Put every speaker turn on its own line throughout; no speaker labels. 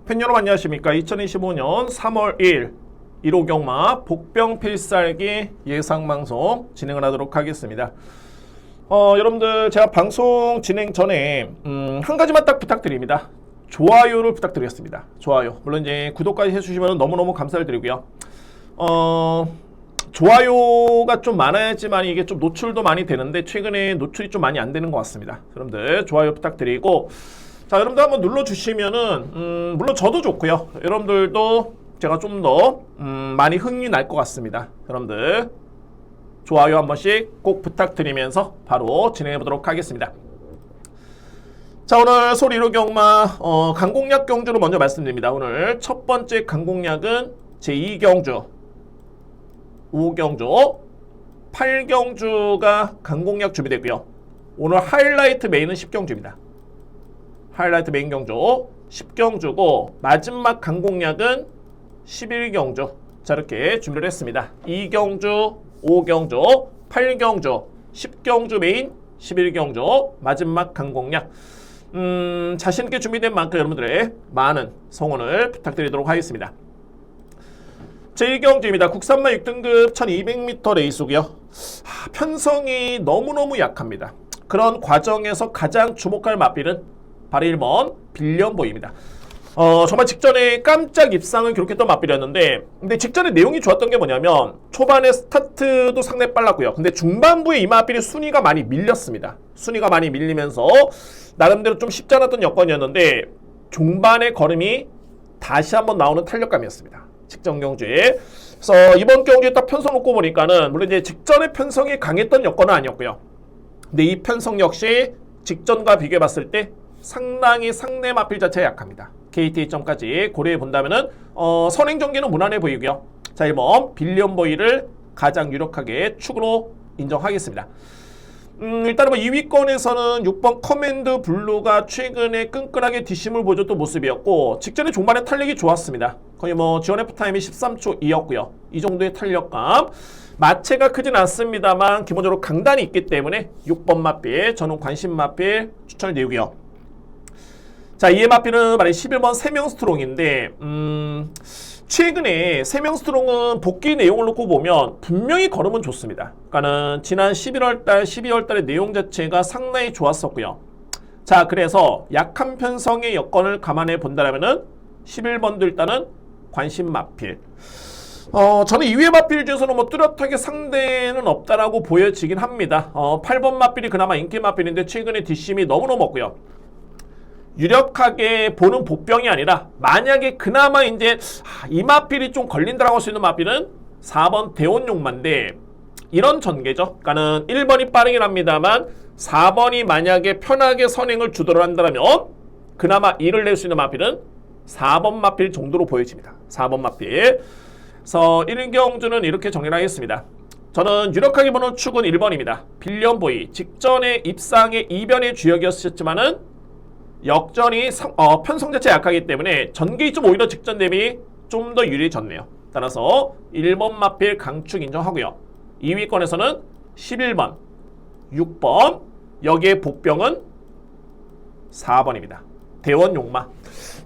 팬 여러분 안녕하십니까. 2025년 3월 2일 1호 경마 복병 필살기 예상방송 진행을 하도록 하겠습니다. 여러분들 제가 방송 진행 전에 한 가지만 딱 부탁드립니다. 좋아요를 부탁드리겠습니다. 좋아요. 물론 이제 구독까지 해주시면 너무너무 감사를 드리고요. 좋아요가 좀 많아야지만 이게 좀 노출도 많이 되는데 최근에 노출이 좀 많이 안 되는 것 같습니다. 여러분들 좋아요 부탁드리고, 자, 여러분들 한번 눌러주시면은 물론 저도 좋고요. 여러분들도 제가 좀 더 많이 흥이 날 것 같습니다. 여러분들 좋아요 한 번씩 꼭 부탁드리면서 바로 진행해 보도록 하겠습니다. 자, 오늘 서울 1호 경마 강공약 경주로 먼저 말씀드립니다. 오늘 첫 번째 강공약은 제2경주 5경주 8경주가 강공약 준비되고요. 오늘 하이라이트 메인은 10경주입니다. 하이라이트 메인 경주 10경주고 마지막 강공약은 11경주. 자, 이렇게 준비를 했습니다. 2경주, 5경주, 8경주, 10경주 메인, 11경주 마지막 강공약. 자신있게 준비된 만큼 여러분들의 많은 성원을 부탁드리도록 하겠습니다. 제1경주입니다. 국산마 6등급 1200m 레이스고요. 편성이 너무너무 약합니다. 그런 과정에서 가장 주목할 마필은 바로 1번 빌리언보이입니다. 정말 직전에 깜짝 입상을 기록했던 마필이었는데, 근데 직전에 내용이 좋았던 게 뭐냐면 초반에 스타트도 상당히 빨랐고요. 근데 중반부에 이 마필이 순위가 많이 밀렸습니다. 순위가 많이 밀리면서 나름대로 좀 쉽지 않았던 여건이었는데 중반의 걸음이 다시 한번 나오는 탄력감이었습니다. 직전 경주에. 그래서 이번 경주에 딱 편성 놓고 보니까는 물론 이제 직전에 편성이 강했던 여건은 아니었고요. 근데 이 편성 역시 직전과 비교해 봤을 때 상당히 상내 마필 자체가 약합니다. KT 점까지 고려해 본다면은 선행 전개는 무난해 보이고요. 자, 1번 빌리언보이를 가장 유력하게 축으로 인정하겠습니다. 일단은 2위권에서는 6번 커맨드 블루가 최근에 끈끈하게 뒷심을 보여줬던 모습이었고, 직전에 종반의 탄력이 좋았습니다. 거의 지원 F타임이 13초 2였고요. 이 정도의 탄력감. 마체가 크진 않습니다만 기본적으로 강단이 있기 때문에 6번 마필, 저는 관심 마필 추천을 드리고요. 자, 이에 마필은 만약 11번 세명스트롱인데 최근에 세명스트롱은 복귀 내용을 놓고 보면 분명히 걸음은 좋습니다. 그러니까는 지난 11월달, 12월달의 내용 자체가 상당히 좋았었고요. 자, 그래서 약한 편성의 여건을 감안해 본다면은 11번도 일단은 관심 마필. 저는 2회 마필 중에서는 뚜렷하게 상대는 없다라고 보여지긴 합니다. 8번 마필이 그나마 인기 마필인데 최근에 뒷심이 너무너무 없고요. 유력하게 보는 복병이 아니라 만약에 그나마 이제 이 마필이 좀 걸린다라고 할 수 있는 마필은 4번 대원용마인데, 이런 전개죠. 그러니까는 1번이 빠르긴 합니다만 4번이 만약에 편하게 선행을 주도를 한다면 그나마 이를 낼 수 있는 마필은 4번 마필 정도로 보여집니다. 4번 마필. 그래서 1경주는 이렇게 정리를 하겠습니다. 저는 유력하게 보는 축은 1번입니다. 빌리언보이. 직전에 입상의 이변의 주역이었지만은 역전이 편성 자체 약하기 때문에 전개이 좀 오히려 직전 대비 좀 더 유리해졌네요. 따라서 1번 마필 강축 인정하고요. 2위권에서는 11번, 6번, 여기에 복병은 4번입니다. 대원 용마.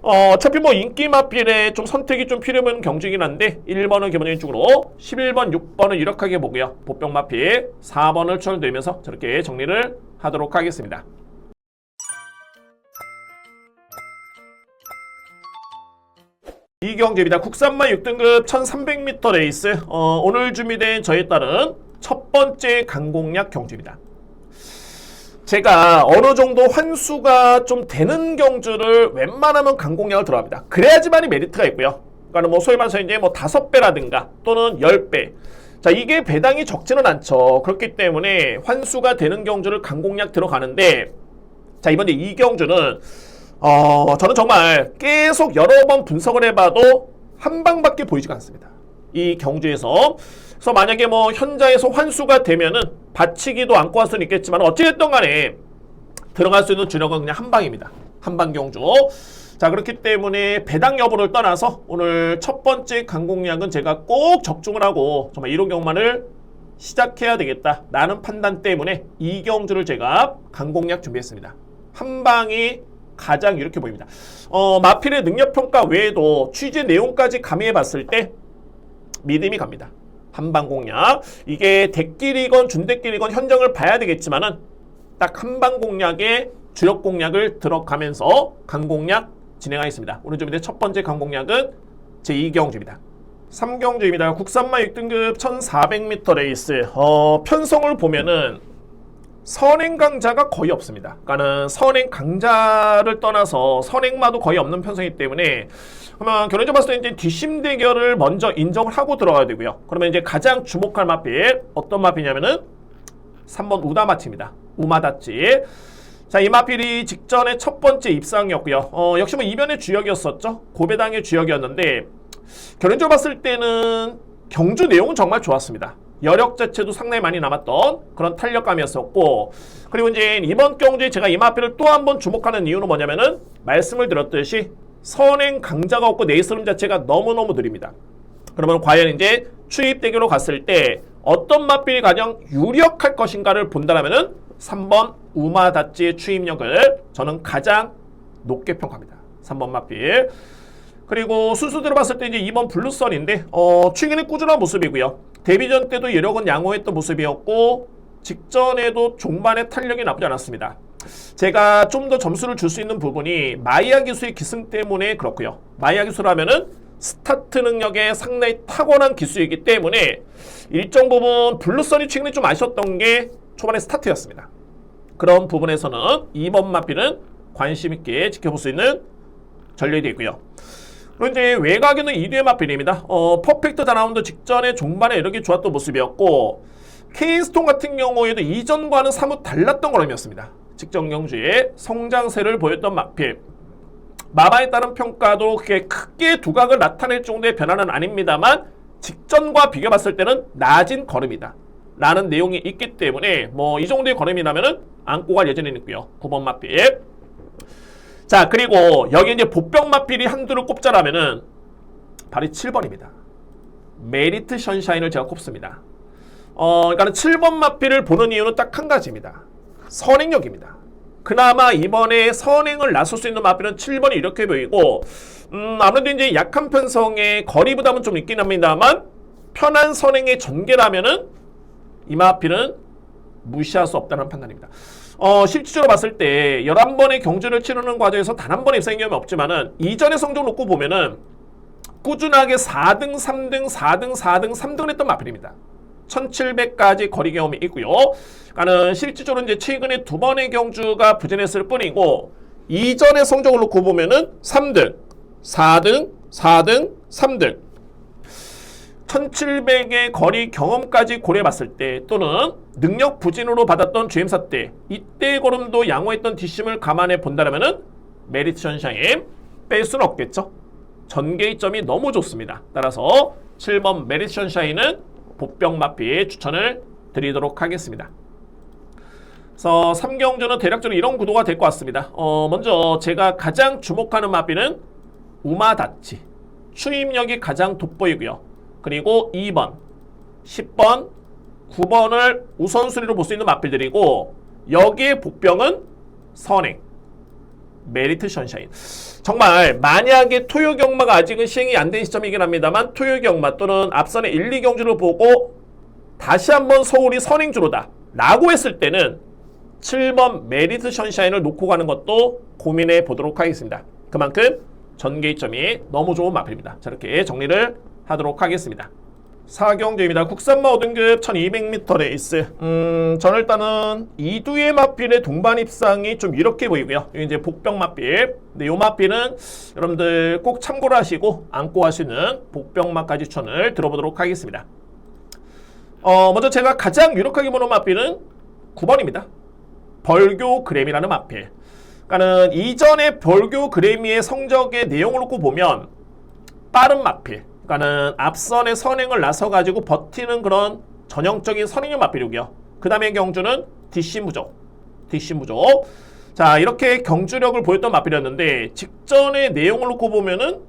어차피 인기 마필에 좀 선택이 좀 필요한 경주이긴 한데 1번은 기본적인 쪽으로, 11번, 6번은 유력하게 보고요. 복병 마필 4번을 추천드리면서 저렇게 정리를 하도록 하겠습니다. 이 경주입니다. 국산마 6등급 1300m 레이스. 오늘 준비된 저에 따른 첫 번째 강공약 경주입니다. 제가 어느 정도 환수가 좀 되는 경주를 웬만하면 강공약을 들어갑니다. 그래야지만이 메리트가 있고요. 그러니까 소위 말해서 이제 5배라든가 또는 10배. 자, 이게 배당이 적지는 않죠. 그렇기 때문에 환수가 되는 경주를 강공약 들어가는데, 자, 이번에 이 경주는 저는 정말 계속 여러 번 분석을 해봐도 한 방밖에 보이지가 않습니다. 이 경주에서. 그래서 만약에 현자에서 환수가 되면은 받치기도 안고 할 수는 있겠지만 어찌됐든 간에 들어갈 수 있는 주력은 그냥 한 방입니다. 한방 경주. 자, 그렇기 때문에 배당 여부를 떠나서 오늘 첫 번째 강공약은 제가 꼭 적중을 하고 정말 1호 경마를 시작해야 되겠다라는 판단 때문에 이 경주를 제가 강공약 준비했습니다. 한 방이 가장 이렇게 보입니다. 마필의 능력평가 외에도 취재 내용까지 가미해 봤을 때 믿음이 갑니다. 한방 공략. 이게 덱길이건 준덱길이건 현정을 봐야 되겠지만은 딱 한방 공략에 주력 공략을 들어가면서 강공략 진행하겠습니다. 오른쪽 밑에 첫 번째 강공략은 제2경주입니다. 3경주입니다. 국산마 6등급 1400m 레이스. 편성을 보면은 선행 강자가 거의 없습니다. 그러니까는 선행 강자를 떠나서 선행마도 거의 없는 편성이기 때문에 그러면 결론적으로 봤을 때 이제 뒷심 대결을 먼저 인정을 하고 들어가야 되고요. 그러면 이제 가장 주목할 마필 어떤 마필이냐면은 3번 우다마치입니다. 우마다치. 자, 이 마필이 직전에 첫 번째 입상이었고요. 역시 뭐 이변의 주역이었었죠. 고배당의 주역이었는데 결론적으로 봤을 때는 경주 내용은 정말 좋았습니다. 여력 자체도 상당히 많이 남았던 그런 탄력감이었었고, 그리고 이제 이번 경주에 제가 이 마필을 또 한 번 주목하는 이유는 뭐냐면은 말씀을 드렸듯이 선행 강자가 없고 네이스름 자체가 너무너무 느립니다. 그러면 과연 이제 추입 대결로 갔을 때 어떤 마필이 가장 유력할 것인가를 본다면은 3번 우마다찌의 추입력을 저는 가장 높게 평가합니다. 3번 마필. 그리고 순수대로 봤을 때 이제 2번 블루선인데 최근에 꾸준한 모습이고요. 데뷔전 때도 여력은 양호했던 모습이었고 직전에도 종반의 탄력이 나쁘지 않았습니다. 제가 좀 더 점수를 줄 수 있는 부분이 마이야 기수의 기승 때문에 그렇고요. 마이야 기수라면은 스타트 능력에 상당히 타고난 기수이기 때문에 일정 부분 블루선이 최근에 좀 아쉬웠던 게 초반의 스타트였습니다. 그런 부분에서는 2번 마필은 관심 있게 지켜볼 수 있는 전력이 되고요. 그리고 이제 외곽에는 2뒤의 마필입니다. 퍼펙트 다라운드 직전에 종반에 이렇게 좋았던 모습이었고 케인스톤 같은 경우에도 이전과는 사뭇 달랐던 걸음이었습니다. 직전 경주에 성장세를 보였던 마필. 마마에 따른 평가도 그렇게 크게 두각을 나타낼 정도의 변화는 아닙니다만 직전과 비교해봤을 때는 낮은 걸음이다 라는 내용이 있기 때문에 뭐 이 정도의 걸음이라면은 안고 갈 예정이 있고요. 9번 마필. 자, 그리고 여기 이제 보병 마필이 한두를 꼽자라면은 바로 7번입니다. 메리트 션샤인을 제가 꼽습니다. 그러니까 7번 마필을 보는 이유는 딱 한 가지입니다. 선행력입니다. 그나마 이번에 선행을 나설 수 있는 마필은 7번이 이렇게 보이고 아무래도 이제 약한 편성에 거리 부담은 좀 있긴 합니다만 편한 선행의 전개라면은 이 마필은 무시할 수 없다는 판단입니다. 실질적으로 봤을 때 11번의 경주를 치르는 과정에서 단 한 번의 입상인 경험이 없지만은 이전의 성적을 놓고 보면은 꾸준하게 4등, 3등, 4등, 4등, 3등을 했던 마필입니다. 1700까지 거리 경험이 있고요. 그러니까는 실질적으로 이제 최근에 두 번의 경주가 부진했을 뿐이고 이전의 성적을 놓고 보면은 3등, 4등, 4등, 3등 1700의 거리 경험까지 고려해봤을 때 또는 능력 부진으로 받았던 GM사 때 이때 걸음도 양호했던 뒷심을 감안해 본다면은 메리트 션샤인 뺄 수는 없겠죠. 전개점이 너무 좋습니다. 따라서 7번 메리트 션샤인은 보병 마필 추천을 드리도록 하겠습니다. 그래서 3경주는 대략적으로 이런 구도가 될 것 같습니다. 먼저 제가 가장 주목하는 마필은 우마다치 추임력이 가장 돋보이고요. 그리고 2번, 10번, 9번을 우선순위로 볼 수 있는 마필들이고 여기에 복병은 선행, 메리트 션샤인. 정말 만약에 토요경마가 아직은 시행이 안 된 시점이긴 합니다만 토요경마 또는 앞선의 1, 2경주를 보고 다시 한번 서울이 선행주로다 라고 했을 때는 7번 메리트 션샤인을 놓고 가는 것도 고민해 보도록 하겠습니다. 그만큼 전개점이 너무 좋은 마필입니다. 자, 이렇게 정리를 하도록 하겠습니다. 4경주입니다. 국산마 5등급 1200m 레이스. 저는 일단은 이두의 마필의 동반 입상이 좀 이렇게 보이고요. 이제 복병 마필. 근데 요 마필은 여러분들 꼭 참고를 하시고 안고 하시는 복병마까지 추천을 들어보도록 하겠습니다. 먼저 제가 가장 유력하게 보는 마필은 9번입니다. 벌교 그래미라는 마필. 그러니까는 이전의 벌교 그래미의 성적의 내용을 놓고 보면 빠른 마필. 그러니까는 앞선의 선행을 나서가지고 버티는 그런 전형적인 선행형 마필이고요. 그 다음에 경주는 뒷심 부족. 자, 이렇게 경주력을 보였던 마필이었는데 직전의 내용을 놓고 보면은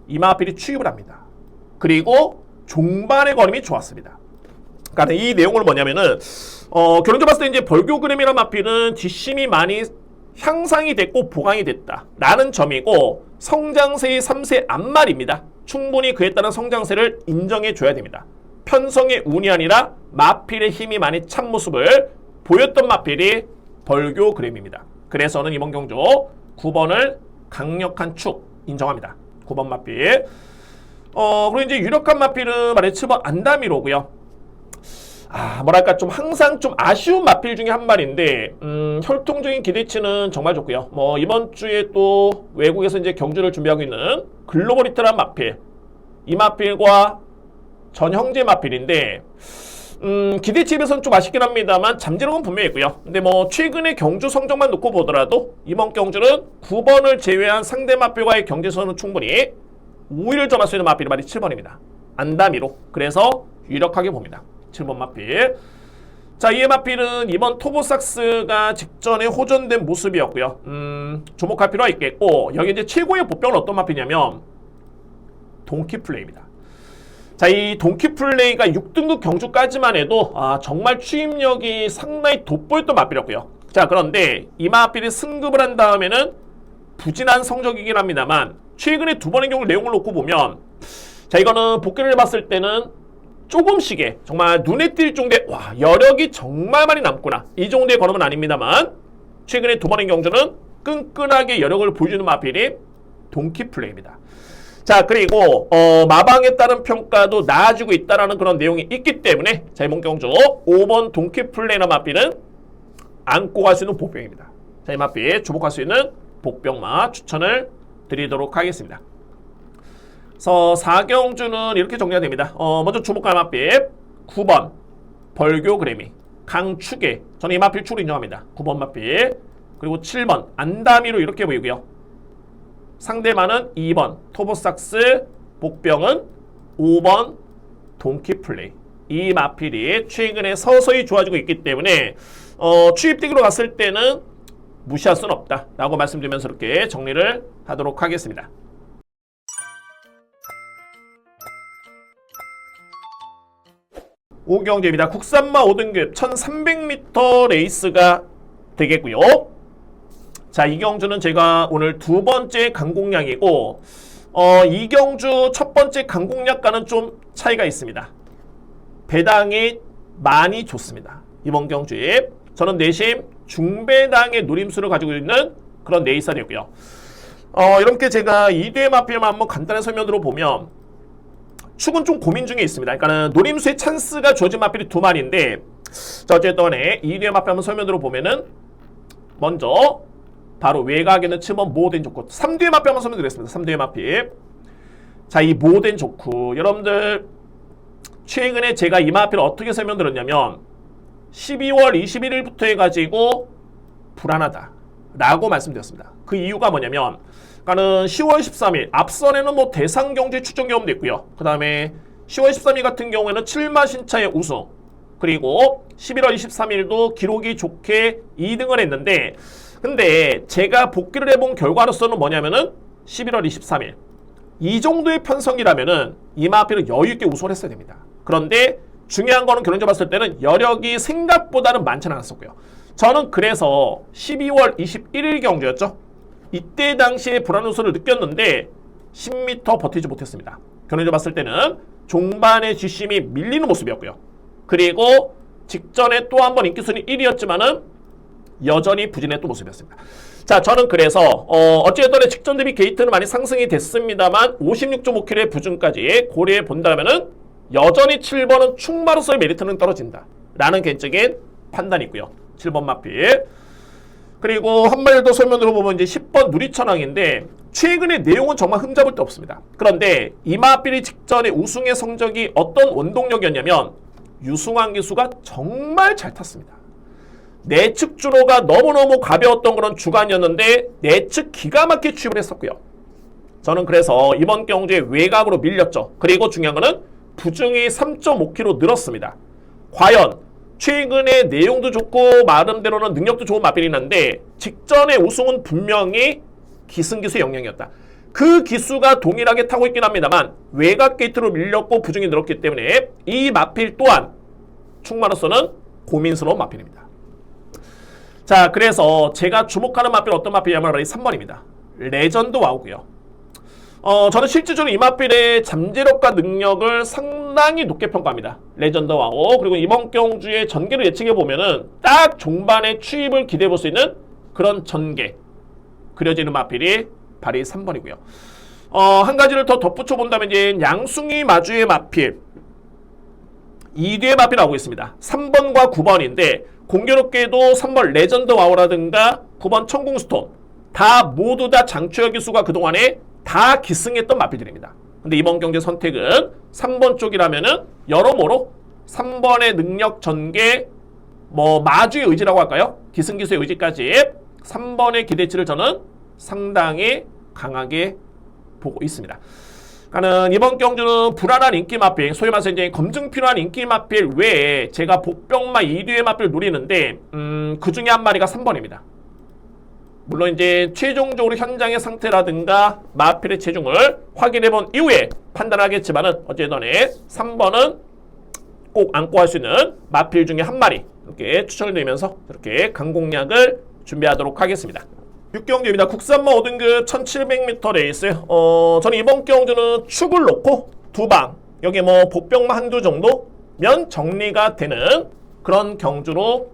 이 마필이 추입을 합니다. 그리고 종반의 걸음이 좋았습니다. 그러니까 이 내용을 뭐냐면은 결론적으로 봤을 때 이제 벌교그램이라는 마필은 뒷심이 많이 향상이 됐고 보강이 됐다라는 점이고 성장세의 3세 앞말입니다. 충분히 그에 따른 성장세를 인정해줘야 됩니다. 편성의 운이 아니라 마필의 힘이 많이 찬 모습을 보였던 마필이 벌교 그램입니다. 그래서 저는 이번 경주 9번을 강력한 축 인정합니다. 9번 마필. 그리고 이제 유력한 마필은 말해 7번 안다미로고요. 뭐랄까 좀 항상 좀 아쉬운 마필 중에 한 마리인데 혈통적인 기대치는 정말 좋고요. 이번 주에 또 외국에서 이제 경주를 준비하고 있는 글로벌이트란 마필, 이 마필과 전 형제 마필인데 기대치에 비해서는 좀 아쉽긴 합니다만 잠재력은 분명히 있고요. 근데 최근의 경주 성적만 놓고 보더라도 이번 경주는 9번을 제외한 상대 마필과의 경제에서는 충분히 우위를 점할 수 있는 마필이 말이 7번입니다. 안다미로. 그래서 유력하게 봅니다. 7번 마필. 자, 이의 마필은 이번 토보삭스가 직전에 호전된 모습이었고요. 주목할 필요가 있겠고, 여기 이제 최고의 보병은 어떤 마필이냐면 동키플레이입니다. 자, 이 동키플레이가 6등급 경주까지만 해도 정말 추임력이 상당히 돋보였던 마필이었고요. 자, 그런데 이 마필이 승급을 한 다음에는 부진한 성적이긴 합니다만 최근에 두 번의 경우 내용을 놓고 보면 자, 이거는 복귀를 해봤을 때는 조금씩의 정말 눈에 띌 정도의 여력이 정말 많이 남구나 이 정도의 걸음은 아닙니다만 최근에 두 번의 경주는 끈끈하게 여력을 보여주는 마필이 동키플레이입니다. 자, 그리고 마방에 따른 평가도 나아지고 있다라는 그런 내용이 있기 때문에 자, 이번 경주 5번 동키플레이나 마필은 안고 갈 수 있는 복병입니다. 자, 이 마필 주목할 수 있는 복병마 추천을 드리도록 하겠습니다. 그래서 4경주는 이렇게 정리가 됩니다. 먼저 주목할 마필 9번 벌교 그래미 강축에 저는 이 마필 축을 인정합니다. 9번 마필 그리고 7번 안다미로 이렇게 보이고요. 상대마는 2번 토보삭스, 복병은 5번 동키플레이. 이 마필이 최근에 서서히 좋아지고 있기 때문에 추입되기로 갔을 때는 무시할 수는 없다 라고 말씀드리면서 이렇게 정리를 하도록 하겠습니다. 오경재입니다. 국산마 5등급 1300m 레이스가 되겠고요. 자, 이 경주는 제가 오늘 두 번째 강공량이고 이 경주 첫 번째 강공량과는 좀 차이가 있습니다. 배당이 많이 좋습니다. 이번 경주에 저는 내심 중배당의 노림수를 가지고 있는 그런 네이살이고요. 이렇게 제가 2대 마필만 한번 간단한 설명으로 보면 축은 좀 고민 중에 있습니다. 그러니까 노림수의 찬스가 주어진 마필이 두 마리인데 자, 어쨌든 2대 마필 한번 설명으로 보면은 먼저 바로 외곽에는 7번 모덴 좋고 3뒤의 마필 한번 설명드리겠습니다. 3뒤의 마필. 자, 이 모덴 좋고 여러분들 최근에 제가 이 마필을 어떻게 설명드렸냐면 12월 21일부터 해가지고 불안하다 라고 말씀드렸습니다. 그 이유가 뭐냐면 그러니까는 10월 13일 앞선에는 대상경주에 출전 경험도 있고요. 그 다음에 10월 13일 같은 경우에는 7마 신차의 우승 그리고 11월 23일도 기록이 좋게 2등을 했는데 근데 제가 복귀를 해본 결과로서는 뭐냐면은 11월 23일 이 정도의 편성이라면은 이 마필은 여유있게 우승을 했어야 됩니다. 그런데 중요한 거는 결론적으로 봤을 때는 여력이 생각보다는 많지는 않았었고요. 저는 그래서 12월 21일 경주였죠. 이때 당시에 불안 요소를 느꼈는데 10m 버티지 못했습니다. 결론적으로 봤을 때는 종반의 뒷심이 밀리는 모습이었고요. 그리고 직전에 또 한 번 인기순위 1위였지만은 여전히 부진했던 모습이었습니다. 자, 저는 그래서 어찌됐든 직전 대비 게이트는 많이 상승이 됐습니다만 56.5km의 부진까지 고려해 본다면은 여전히 7번은 충마로서의 메리트는 떨어진다 라는 개인적인 판단이 있고요. 7번 마필 그리고 한 마리 더 설명 들어보면 이제 10번 누리천왕인데 최근의 내용은 정말 흠잡을 데 없습니다. 그런데 이 마필이 직전에 우승의 성적이 어떤 원동력이었냐면 유승환 기수가 정말 잘 탔습니다. 내측 준호가 너무너무 가벼웠던 그런 주간이었는데 내측 기가 막히게 취입을 했었고요. 저는 그래서 이번 경주에 외곽으로 밀렸죠. 그리고 중요한 거는 부중이 3.5km 늘었습니다. 과연 최근에 내용도 좋고 나름대로는 능력도 좋은 마필이긴 한데 직전의 우승은 분명히 기승기수의 영향이었다. 그 기수가 동일하게 타고 있긴 합니다만 외곽 게이트로 밀렸고 부중이 늘었기 때문에 이 마필 또한 충마로서는 고민스러운 마필입니다. 자, 그래서 제가 주목하는 마필 어떤 마필이냐면 바로 이 3번입니다. 레전드 와우고요. 저는 실질적으로 이 마필의 잠재력과 능력을 상당히 높게 평가합니다. 레전드 와우. 그리고 이번 경주의 전개를 예측해보면은 딱 종반의 추입을 기대해볼 수 있는 그런 전개 그려지는 마필이 바로 이 3번이고요. 한 가지를 더 덧붙여 본다면 이제 양숭이 마주의 마필 2뒤의 마필 나오고 있습니다. 3번과 9번인데 공교롭게도 3번 레전드 와우라든가 9번 천궁스톤 다 모두 다 장추혁 기수가 그동안에 다 기승했던 마필들입니다. 근데 이번 경제 선택은 3번 쪽이라면은 여러모로 3번의 능력 전개 마주의 의지라고 할까요? 기승기수의 의지까지 3번의 기대치를 저는 상당히 강하게 보고 있습니다. 그러니까는 이번 경주는 불안한 인기 마필, 소위 말해서 이제 검증 필요한 인기 마필 외에 제가 복병마 2뒤의 마필을 노리는데 그 중에 한 마리가 3번입니다. 물론 이제 최종적으로 현장의 상태라든가 마필의 체중을 확인해본 이후에 판단하겠지만은 어쨌든 3번은 꼭 안고 할 수 있는 마필 중에 한 마리 이렇게 추천을 드리면서 이렇게 강공략을 준비하도록 하겠습니다. 6경주입니다. 국산마 5등급 1700m 레이스. 저는 이번 경주는 축을 놓고 두 방, 여기 복병마 한두 정도면 정리가 되는 그런 경주로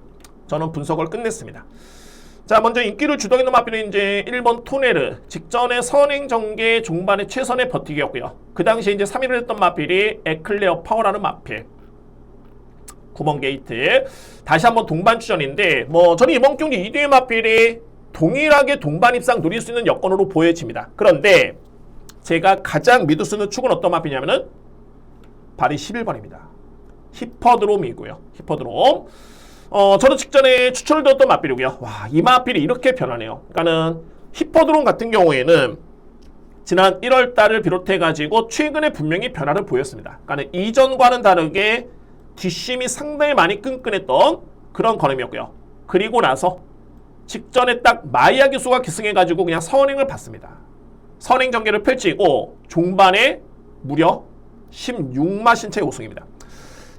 저는 분석을 끝냈습니다. 자, 먼저 인기를 주도하는 마필은 이제 1번 토네르, 직전에 선행 전개 종반의 최선의 버티기였고요. 그 당시에 이제 3위를 했던 마필이 에클레어 파워라는 마필. 9번 게이트. 다시 한번 동반 추전인데, 저는 이번 경기 2뒤의 마필이 동일하게 동반 입상 노릴 수 있는 여건으로 보여집니다. 그런데 제가 가장 믿을 수 있는 축은 어떤 마필이냐면은 바로 11번입니다. 히퍼드롬이고요. 히퍼드롬. 저는 직전에 추천을 드렸던 마필이고요. 와, 이 마필이 이렇게 변하네요. 그러니까는 히퍼드롬 같은 경우에는 지난 1월 달을 비롯해가지고 최근에 분명히 변화를 보였습니다. 그러니까 이전과는 다르게 뒷심이 상당히 많이 끈끈했던 그런 걸음이었고요. 그리고 나서 직전에 딱 마이야 기수가 기승해가지고 그냥 선행을 받습니다. 선행 전개를 펼치고 종반에 무려 16마 신차의 우승입니다.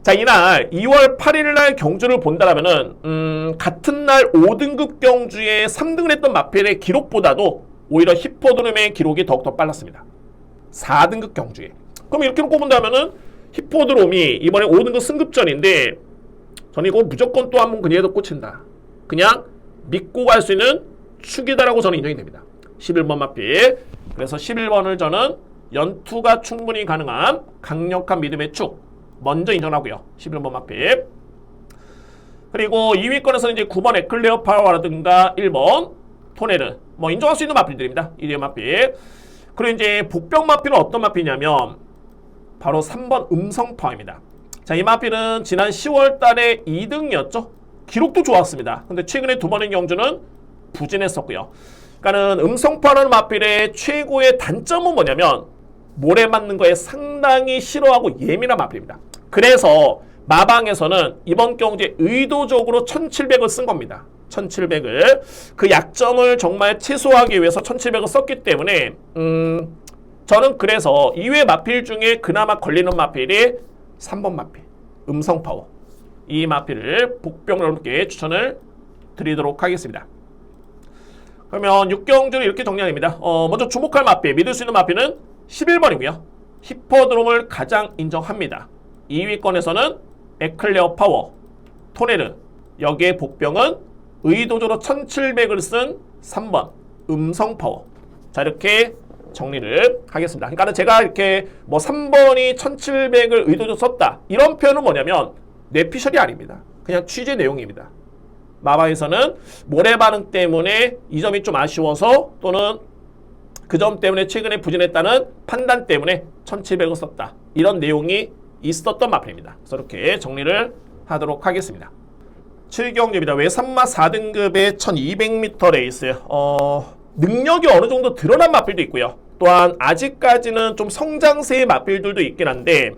자, 이날 2월 8일 날 경주를 본다라면은 같은 날 5등급 경주에 3등을 했던 마필의 기록보다도 오히려 히포드롬의 기록이 더욱더 빨랐습니다. 4등급 경주에. 그럼 이렇게 놓고 본다면은 히포드롬이 이번에 5등급 승급전인데 저는 이거 무조건 또 한 번 그녀에도 꽂힌다. 그냥 믿고 갈 수 있는 축이다라고 저는 인정이 됩니다. 11번 마필. 그래서 11번을 저는 연투가 충분히 가능한 강력한 믿음의 축 먼저 인정하고요. 11번 마필. 그리고 2위권에서는 이제 9번 에클레어 파워라든가 1번 토네르 인정할 수 있는 마필들입니다. 2위의 마필. 그리고 이제 복병 마필은 어떤 마필이냐면 바로 3번 음성파워입니다. 자, 이 마필은 지난 10월 달에 2등이었죠. 기록도 좋았습니다. 근데 최근에 두 번의 경주는 부진했었고요. 그러니까는 음성파워라는 마필의 최고의 단점은 뭐냐면 모래 맞는 거에 상당히 싫어하고 예민한 마필입니다. 그래서 마방에서는 이번 경주에 의도적으로 1700을 쓴 겁니다. 1700을. 그 약점을 정말 최소화하기 위해서 1700을 썼기 때문에 저는 그래서 2회 마필 중에 그나마 걸리는 마필이 3번 마필 음성파워. 이 마필을 복병여러분께 추천을 드리도록 하겠습니다. 그러면 6경주를 이렇게 정리합니다. 먼저 주목할 마필, 믿을 수 있는 마필은 11번이고요. 히퍼드롬을 가장 인정합니다. 2위권에서는 에클레어 파워, 토네르, 여기에 복병은 의도적으로 1700을 쓴 3번 음성 파워. 자, 이렇게 정리를 하겠습니다. 그러니까 제가 이렇게 3번이 1700을 의도적으로 썼다 이런 표현은 뭐냐면 뇌피셜이 아닙니다. 그냥 취재 내용입니다. 마바에서는 모래 반응 때문에 이 점이 좀 아쉬워서 또는 그 점 때문에 최근에 부진했다는 판단 때문에 1700을 썼다. 이런 내용이 있었던 마필입니다. 그래서 이렇게 정리를 하도록 하겠습니다. 7경주입니다. 외산마 4등급의 1200m 레이스. 능력이 어느 정도 드러난 마필도 있고요. 또한 아직까지는 좀 성장세의 마필들도 있긴 한데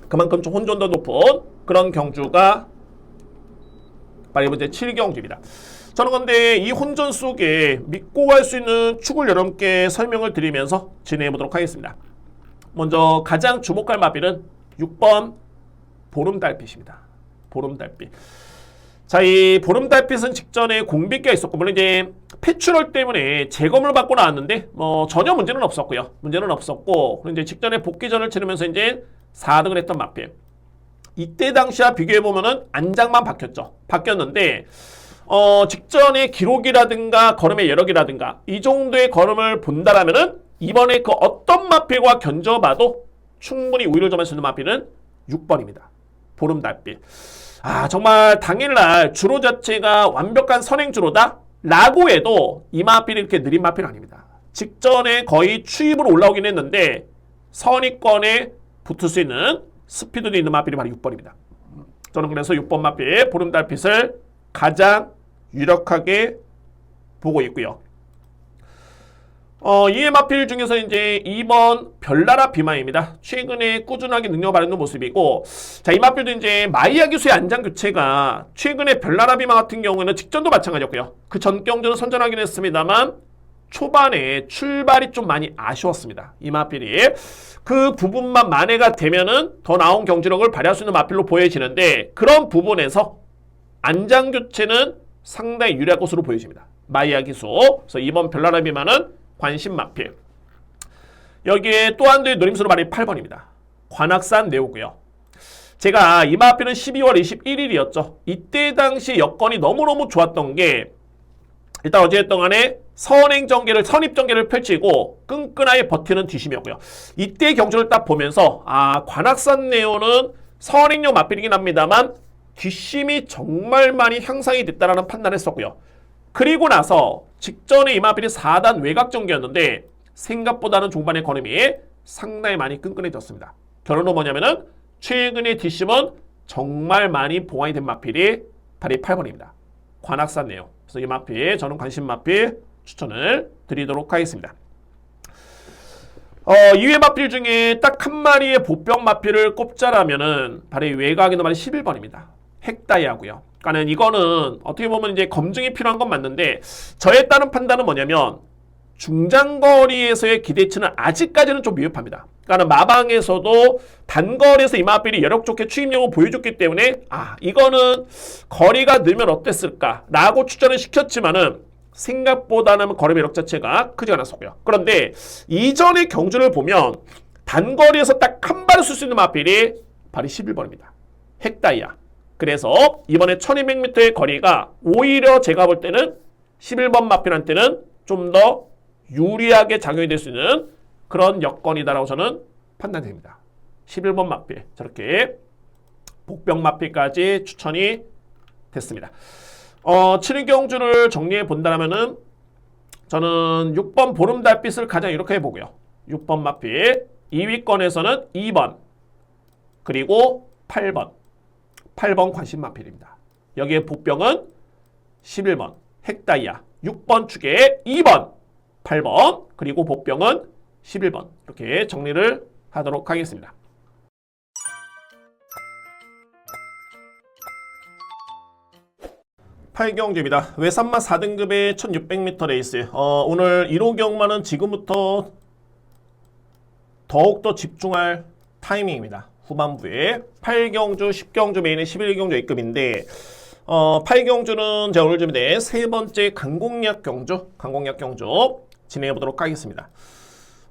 그만큼 좀 혼돈도 높은 그런 경주가 바로 이번 7경주입니다. 저는 근데 이 혼전 속에 믿고 갈 수 있는 축을 여러분께 설명을 드리면서 진행해 보도록 하겠습니다. 먼저 가장 주목할 마필은 6번 보름달빛입니다. 보름달빛. 자, 이 보름달빛은 직전에 공비기가 있었고, 물론 이제 패출혈 때문에 재검을 받고 나왔는데, 전혀 문제는 없었고요. 문제는 없었고, 그리고 이제 직전에 복귀전을 치르면서 이제 4등을 했던 마필. 이때 당시와 비교해보면은 안장만 바뀌었죠. 바뀌었는데, 직전의 기록이라든가 걸음의 여력이라든가 이 정도의 걸음을 본다라면은 이번에 그 어떤 마필과 견져봐도 충분히 우위를 점할 수 있는 마필은 6번입니다. 보름달빛. 아, 정말 당일날 주로 자체가 완벽한 선행주로다? 라고 해도 이 마필이 이렇게 느린 마필은 아닙니다. 직전에 거의 추입으로 올라오긴 했는데 선위권에 붙을 수 있는 스피드도 있는 마필이 바로 6번입니다. 저는 그래서 6번 마필 보름달빛을 가장 유력하게 보고 있고요. 이의 마필 중에서 이제 2번 별나라 비마입니다. 최근에 꾸준하게 능력을 발휘하는 모습이고, 자, 이 마필도 이제 마이야 기수의 안장 교체가 최근에 별나라 비마 같은 경우에는 직전도 마찬가지였고요. 그 전 경주는 선전하긴 했습니다만 초반에 출발이 좀 많이 아쉬웠습니다. 이 마필이 그 부분만 만회가 되면은 더 나은 경주력을 발휘할 수 있는 마필로 보여지는데, 그런 부분에서 안장 교체는 상당히 유리할 것으로 보여집니다. 마이야 기수. 그래서 이번 별나라 비마는 관심 마필. 여기에 또 한 대의 노림수로 말이 8번입니다. 관악산 네오고요. 제가 이 마필은 12월 21일이었죠. 이때 당시 여건이 너무너무 좋았던 게, 일단 어찌됐든 간에 선입전개를 펼치고 끈끈하게 버티는 뒷심이었고요. 이때 경주를 딱 보면서 관악산 네오는 선행용 마필이긴 합니다만 뒷심이 정말 많이 향상이 됐다라는 판단을 했었고요. 그리고 나서 직전에 이 마필이 4단 외곽전개였는데 생각보다는 중반의 걸음이 상당히 많이 끈끈해졌습니다. 결론은 뭐냐면은 최근의 뒷심은 정말 많이 보완이 된 마필이 바로 8번입니다. 관악산 네오. 그래서 이 마필, 저는 관심 마필 추천을 드리도록 하겠습니다. 2회 마필 중에 딱 한 마리의 보병 마필을 꼽자라면은 바로 외곽에 넘어가는 11번입니다. 핵다이아고요. 그러니까는 이거는 어떻게 보면 이제 검증이 필요한 건 맞는데, 저에 따른 판단은 뭐냐면 중장거리에서의 기대치는 아직까지는 좀 미흡합니다. 그러니까 마방에서도 단거리에서 이 마필이 여력 좋게 추임력을 보여줬기 때문에 이거는 거리가 늘면 어땠을까 라고 추천을 시켰지만은 생각보다는 거리 매력 자체가 크지 않았었고요. 그런데 이전의 경주를 보면 단거리에서 딱 한 발을 쓸 수 있는 마필이 바로 11번입니다. 핵다이아. 그래서 이번에 1200m의 거리가 오히려 제가 볼 때는 11번 마필한테는 좀 더 유리하게 작용이 될 수 있는 그런 여건이다라고 저는 판단됩니다. 11번 마필, 저렇게 복병 마필까지 추천이 됐습니다. 7위 경주를 정리해 본다면은 저는 6번 보름달빛을 가장 이렇게 해보고요. 6번 마필, 2위권에서는 2번, 그리고 8번 관심 마필입니다. 여기에 복병은 11번 핵다이아, 6번 축에 2번, 8번, 그리고 복병은 11번. 이렇게 정리를 하도록 하겠습니다. 팔경주입니다. 외산마 4등급의 1600m 레이스. 오늘 1호 경마는 지금부터 더욱더 집중할 타이밍입니다. 후반부에 8경주, 10경주 메인의 11경주 A급인데 8경주는 제가 오늘 준비된 세 번째 강공약 경주 진행해 보도록 하겠습니다.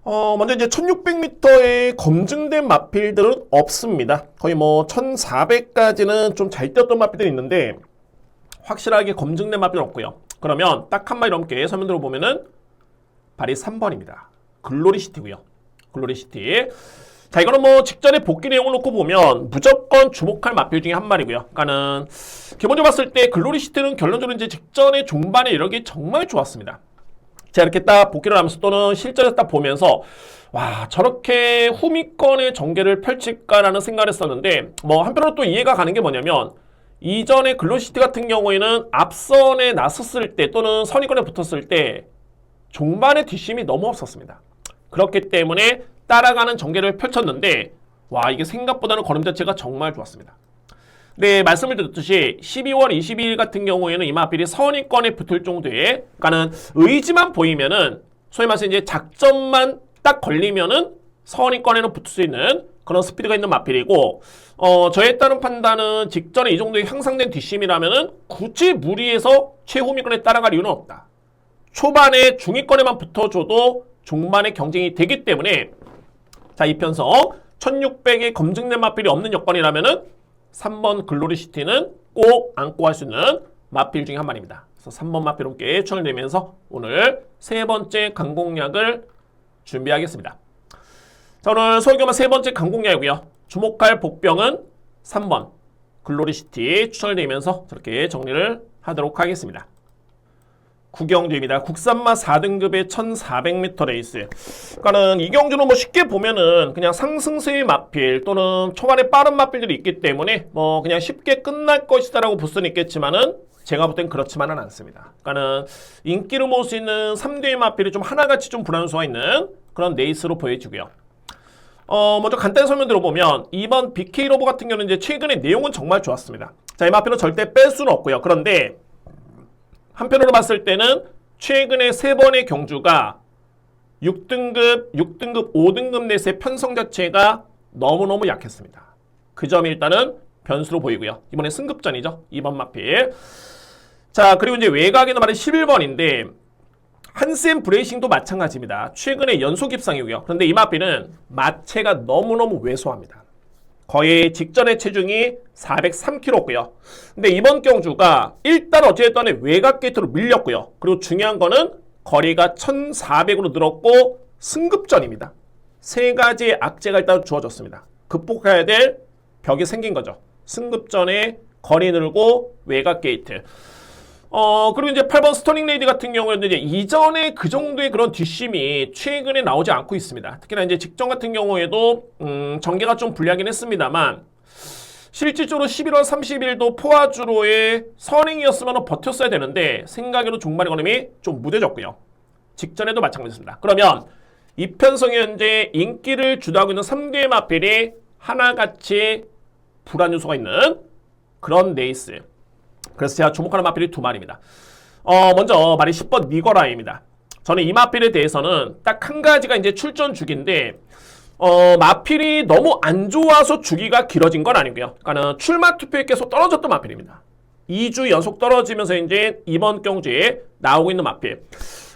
먼저 이제 1600m에 검증된 마필들은 없습니다. 거의 뭐 1400까지는 좀 잘 뛰었던 마필들이 있는데 확실하게 검증된 마필은 없고요. 그러면 딱 한 마리 넘게 설명 들어보면은 발이 3번입니다. 글로리시티고요. 글로리시티. 자, 이거는 뭐 직전에 복귀 내용을 놓고 보면 무조건 주목할 마필 중에 한 마리고요. 그러니까는 기본적으로 봤을 때 글로리시티는 결론적으로 이제 직전에 중반에 이력이 정말 좋았습니다. 제가 이렇게 딱 복귀를 하면서 또는 실전에서 딱 보면서 와, 저렇게 후미권의 전개를 펼칠까라는 생각을 했었는데 뭐 한편으로 또 이해가 가는 게 뭐냐면 이전에 글로시티 같은 경우에는 앞선에 나섰을 때 또는 선의권에 붙었을 때 종반의 뒷심이 너무 없었습니다. 그렇기 때문에 따라가는 전개를 펼쳤는데 와, 이게 생각보다는 걸음 자체가 정말 좋았습니다. 네, 말씀을 드렸듯이 12월 22일 같은 경우에는 이 마필이 선의권에 붙을 정도의, 그러니까는 의지만 보이면은 소위 말해서 이제 작전만 딱 걸리면은 선의권에는 붙을 수 있는 그런 스피드가 있는 마필이고 저에 따른 판단은 직전에 이 정도의 향상된 뒷심이라면은 굳이 무리해서 최후위권에 따라갈 이유는 없다. 초반에 중위권에만 붙어줘도 중반에 경쟁이 되기 때문에 자, 이 편성 1600에 검증된 마필이 없는 여건이라면은 3번 글로리시티는 꼭 안고 할 수 있는 마필 중에 한 마리입니다. 그래서 3번 마필 함께 추천을 드리면서 오늘 세 번째 강공략을 준비하겠습니다. 자, 오늘 소규모 세 번째 강공략이고요. 주목할 복병은 3번 글로리시티 추천을 드리면서 저렇게 정리를 하도록 하겠습니다. 구경주입니다. 국산마 4등급의 1400m 레이스. 그러니까는 이 경주는 뭐 쉽게 보면은 그냥 상승세의 마필 또는 초반에 빠른 마필들이 있기 때문에 뭐 그냥 쉽게 끝날 것이다라고 볼 수는 있겠지만은 제가 볼 땐 그렇지만은 않습니다. 그러니까는 인기를 모을 수 있는 3대의 마필이 좀 하나같이 좀 불안수가 있는 그런 레이스로 보여지고요. 먼저 간단히 설명 들어보면 이번 BK 로버 같은 경우는 이제 최근에 내용은 정말 좋았습니다. 자, 이 마필은 절대 뺄 수는 없고요. 그런데 한편으로 봤을 때는 최근에 3번의 경주가 6등급, 5등급 넷의 편성 자체가 너무너무 약했습니다. 그 점이 일단은 변수로 보이고요. 이번에 승급전이죠. 2번 마필. 자, 그리고 이제 외곽에는 말이 11번인데 한샘 브레이싱도 마찬가지입니다. 최근에 연속 입상이고요. 그런데 이 마필은 마체가 너무너무 왜소합니다. 거의 직전의 체중이 403kg고요. 근데 이번 경주가 일단 어쨌든 외곽 게이트로 밀렸고요. 그리고 중요한 거는 거리가 1400으로 늘었고 승급전입니다. 세 가지의 악재가 일단 주어졌습니다. 극복해야 될 벽이 생긴 거죠. 승급전에 거리 늘고 외곽 게이트. 그리고 이제 8번 스터닝 레이디 같은 경우에는 이제 이전에 그 정도의 그런 뒷심이 최근에 나오지 않고 있습니다. 특히나 이제 직전 같은 경우에도 전개가 좀 불리하긴 했습니다만 실질적으로 11월 30일도 포화주로의 선행이었으면 버텼어야 되는데 생각외로 종말의 걸음이 좀 무뎌졌고요. 직전에도 마찬가지입니다. 그러면 이편성이 현재 인기를 주도하고 있는 3개의 마필이 하나같이 불안 요소가 있는 그런 레이스. 그래서 제가 주목하는 마필이 두 마리입니다. 먼저 말이 10번 니거라입니다. 저는 이 마필에 대해서는 딱 한 가지가 이제 출전 주기인데 마필이 너무 안 좋아서 주기가 길어진 건 아니고요. 그러니까 출마 투표에 계속 떨어졌던 마필입니다. 2주 연속 떨어지면서 이제 이번 경주에 나오고 있는 마필.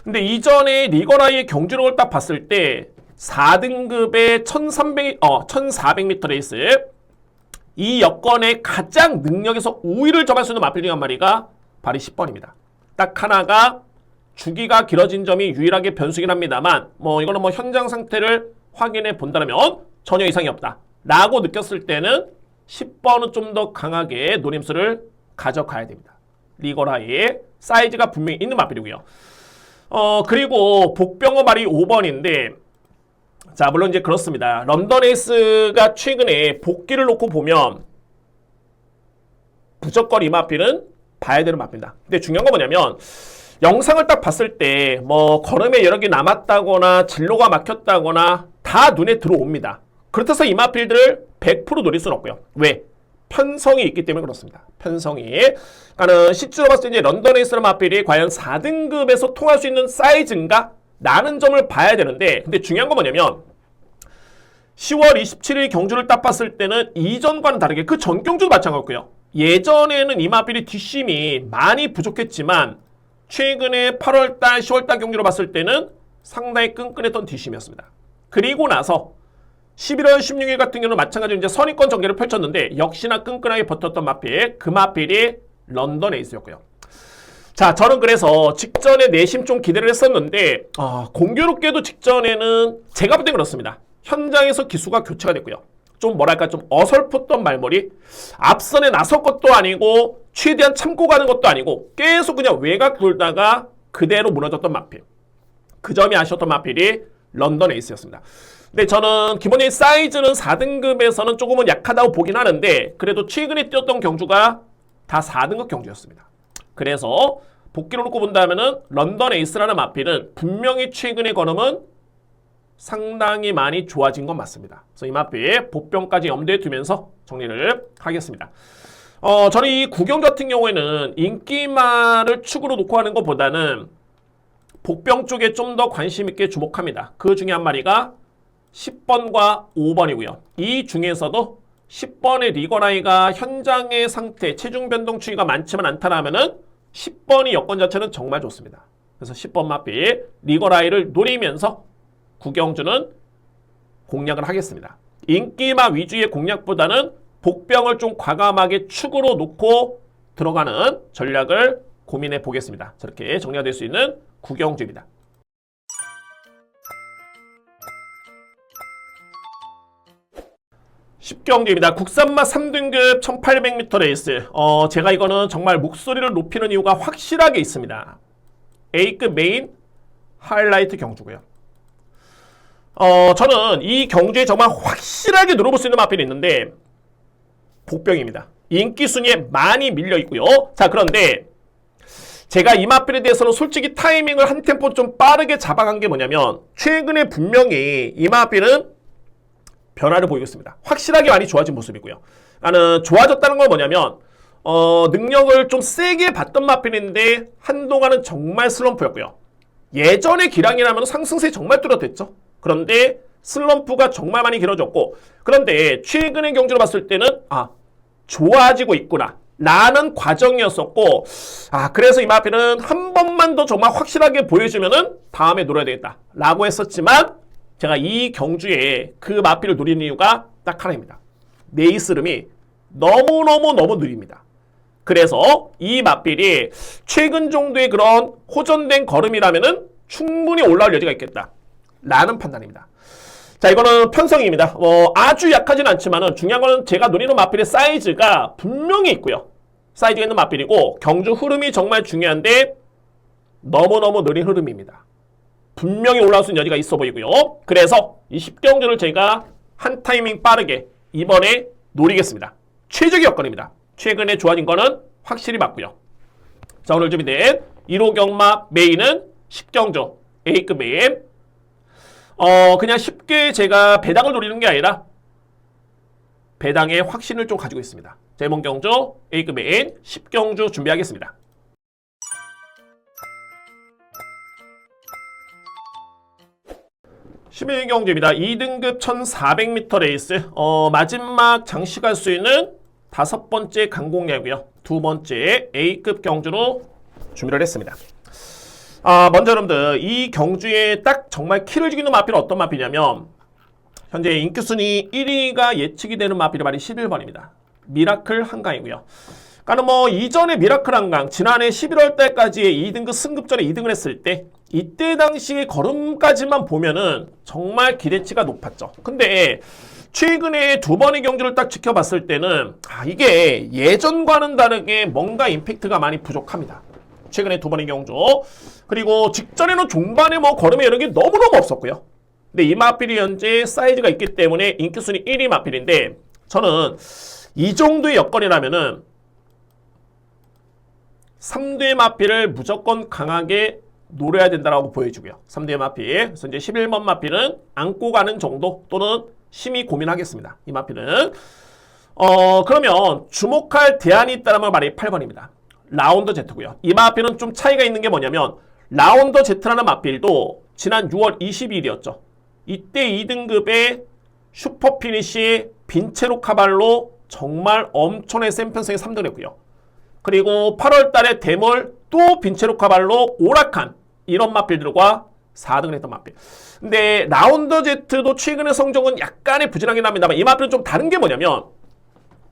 근데 이전에 리거라이의 경주력을 딱 봤을 때 4등급의 1400m 레이스 이 여건의 가장 능력에서 우위를 점할 수 있는 마필 중 한 마리가 바로 10번입니다. 딱 하나가 주기가 길어진 점이 유일하게 변수긴 합니다만 뭐 이거는 뭐 현장 상태를 확인해 본다면 전혀 이상이 없다 라고 느꼈을 때는 10번은 좀 더 강하게 노림수를 가져가야 됩니다. 리거라이의 사이즈가 분명히 있는 마필이고요. 그리고 복병어 말이 5번인데 자, 물론 이제 그렇습니다. 런던 에이스가 최근에 복귀를 놓고 보면 무조건 이 마필은 봐야 되는 마필이다. 근데 중요한 건 뭐냐면 영상을 딱 봤을 때 뭐 걸음에 여러 개 남았다거나 진로가 막혔다거나 다 눈에 들어옵니다. 그렇다고 이 마필들을 100% 노릴 수는 없고요. 왜? 편성이 있기 때문에 그렇습니다. 편성이. 그러니까는 실제로 봤을 때 이제 런던 에이스라는 마필이 과연 4등급에서 통할 수 있는 사이즈인가? 라는 점을 봐야 되는데 근데 중요한 건 뭐냐면 10월 27일 경주를 딱 봤을 때는 이전과는 다르게 그 전 경주도 마찬가지고요. 예전에는 이 마필이 뒷심이 많이 부족했지만 최근에 8월달, 10월달 경주로 봤을 때는 상당히 끈끈했던 뒷심이었습니다. 그리고 나서 11월 16일 같은 경우는 마찬가지로 이제 선의권 전개를 펼쳤는데 역시나 끈끈하게 버텼던 마필, 그 마필이 런던 에이스였고요. 자, 저는 그래서 직전에 내심 좀 기대를 했었는데 공교롭게도 직전에는 제가 볼 땐 그렇습니다. 현장에서 기수가 교체가 됐고요. 좀 뭐랄까 좀 어설펐던 말머리, 앞선에 나설 것도 아니고 최대한 참고 가는 것도 아니고 계속 그냥 외곽 돌다가 그대로 무너졌던 마필. 그 점이 아쉬웠던 마필이 런던 에이스였습니다. 근데 저는 기본적인 사이즈는 4등급에서는 조금은 약하다고 보긴 하는데 그래도 최근에 뛰었던 경주가 다 4등급 경주였습니다. 그래서 복귀를 놓고 본다면은 런던 에이스라는 마필은 분명히 최근의 걸음은 상당히 많이 좋아진 건 맞습니다. 그래서 이 마필 복병까지 염두에 두면서 정리를 하겠습니다. 저는 이 구경 같은 경우에는 인기마를 축으로 놓고 하는 것보다는 복병 쪽에 좀 더 관심 있게 주목합니다. 그 중에 한 마리가 10번과 5번이고요. 이 중에서도 10번의 리거라이가 현장의 상태, 체중 변동 추이가 많지만 않다라면은 10번이 여건 자체는 정말 좋습니다. 그래서 10번 마필 리거라이를 노리면서 구경주는 공략을 하겠습니다. 인기마 위주의 공략보다는 복병을 좀 과감하게 축으로 놓고 들어가는 전략을 고민해 보겠습니다. 저렇게 정리가 될 수 있는 구경주입니다. 십경주입니다. 국산맛 3등급 1800m 레이스. 제가 이거는 정말 목소리를 높이는 이유가 확실하게 있습니다. A급 메인 하이라이트 경주고요. 저는 이 경주에 정말 확실하게 누려볼 수 있는 마필이 있는데 복병입니다. 인기 순위에 많이 밀려 있고요. 자, 그런데 제가 이 마필에 대해서는 솔직히 타이밍을 한 템포 좀 빠르게 잡아간 게 뭐냐면 최근에 분명히 이 마필은 변화를 보이고 있습니다. 확실하게 많이 좋아진 모습이고요. 나는 좋아졌다는 건 뭐냐면 능력을 좀 세게 받던 마필인데 한동안은 정말 슬럼프였고요. 예전의 기량이라면 상승세 정말 뚜렷했죠. 그런데 슬럼프가 정말 많이 길어졌고 그런데 최근의 경주로 봤을 때는 좋아지고 있구나 라는 과정이었었고 그래서 이 마필은 한 번만 더 정말 확실하게 보여주면은 다음에 노려야 되겠다 라고 했었지만 제가 이 경주에 그 마필을 노리는 이유가 딱 하나입니다. 네이스름이 너무 느립니다. 그래서 이 마필이 최근 정도의 그런 호전된 걸음이라면은 충분히 올라올 여지가 있겠다 라는 판단입니다. 자, 이거는 편성입니다. 아주 약하진 않지만은 중요한 거는 제가 노리는 마필의 사이즈가 분명히 있고요. 사이즈가 있는 마필이고 경주 흐름이 정말 중요한데 너무너무 느린 흐름입니다. 분명히 올라올 수 있는 여지가 있어 보이고요. 그래서 이 10경주를 제가 한 타이밍 빠르게 이번에 노리겠습니다. 최적의 여건입니다. 최근에 좋아진 거는 확실히 맞고요. 자, 오늘 준비된 1호 경마 메인은 10경주 A급 메인. 그냥 쉽게 제가 배당을 노리는 게 아니라 배당의 확신을 좀 가지고 있습니다. 대mon경주 A급 메인 10경주 준비하겠습니다. 11경주입니다. 2등급 1400m 레이스. 마지막 장식할 수 있는 5번째 강공략이고요. 2번째 A급 경주로 준비를 했습니다. 먼저 여러분들 이 경주에 딱 정말 키를 죽이는 마필은 어떤 마필이냐면 현재 인기순위 1위가 예측이 되는 마필이 바로 11번입니다. 미라클 한강이고요. 그러니까 이전에 미라클 한강 지난해 11월 달까지의 2등급 승급전에 2등을 했을 때 이때 당시의 걸음까지만 보면은 정말 기대치가 높았죠. 근데 최근에 두 번의 경주를 딱 지켜봤을 때는 이게 예전과는 다르게 뭔가 임팩트가 많이 부족합니다. 최근에 두 번의 경주 그리고 직전에는 종반에 걸음의 여력이 너무너무 없었고요. 근데 이 마필이 현재 사이즈가 있기 때문에 인기순위 1위 마필인데 저는 이 정도의 여건이라면은 3대 마필을 무조건 강하게 노려야 된다라고 보여주고요. 3대 마필. 그래서 이제 11번 마필은 안고 가는 정도 또는 심히 고민하겠습니다. 이 마필은. 그러면 주목할 대안이 있다면 말이 8번입니다. 라운더 Z고요. 이 마필은 좀 차이가 있는 게 뭐냐면 라운더 Z라는 마필도 지난 6월 22일이었죠. 이때 2등급의 슈퍼피니시 빈체로 카발로 정말 엄청나게 센 편성의 3등을 했고요. 그리고 8월 달에 대몰 또 빈체로 카발로 오락한 이런 마필들과 4등을 했던 마필. 근데 라운더 Z도 최근의 성적은 약간의 부진하긴 합니다만 이 마필은 좀 다른 게 뭐냐면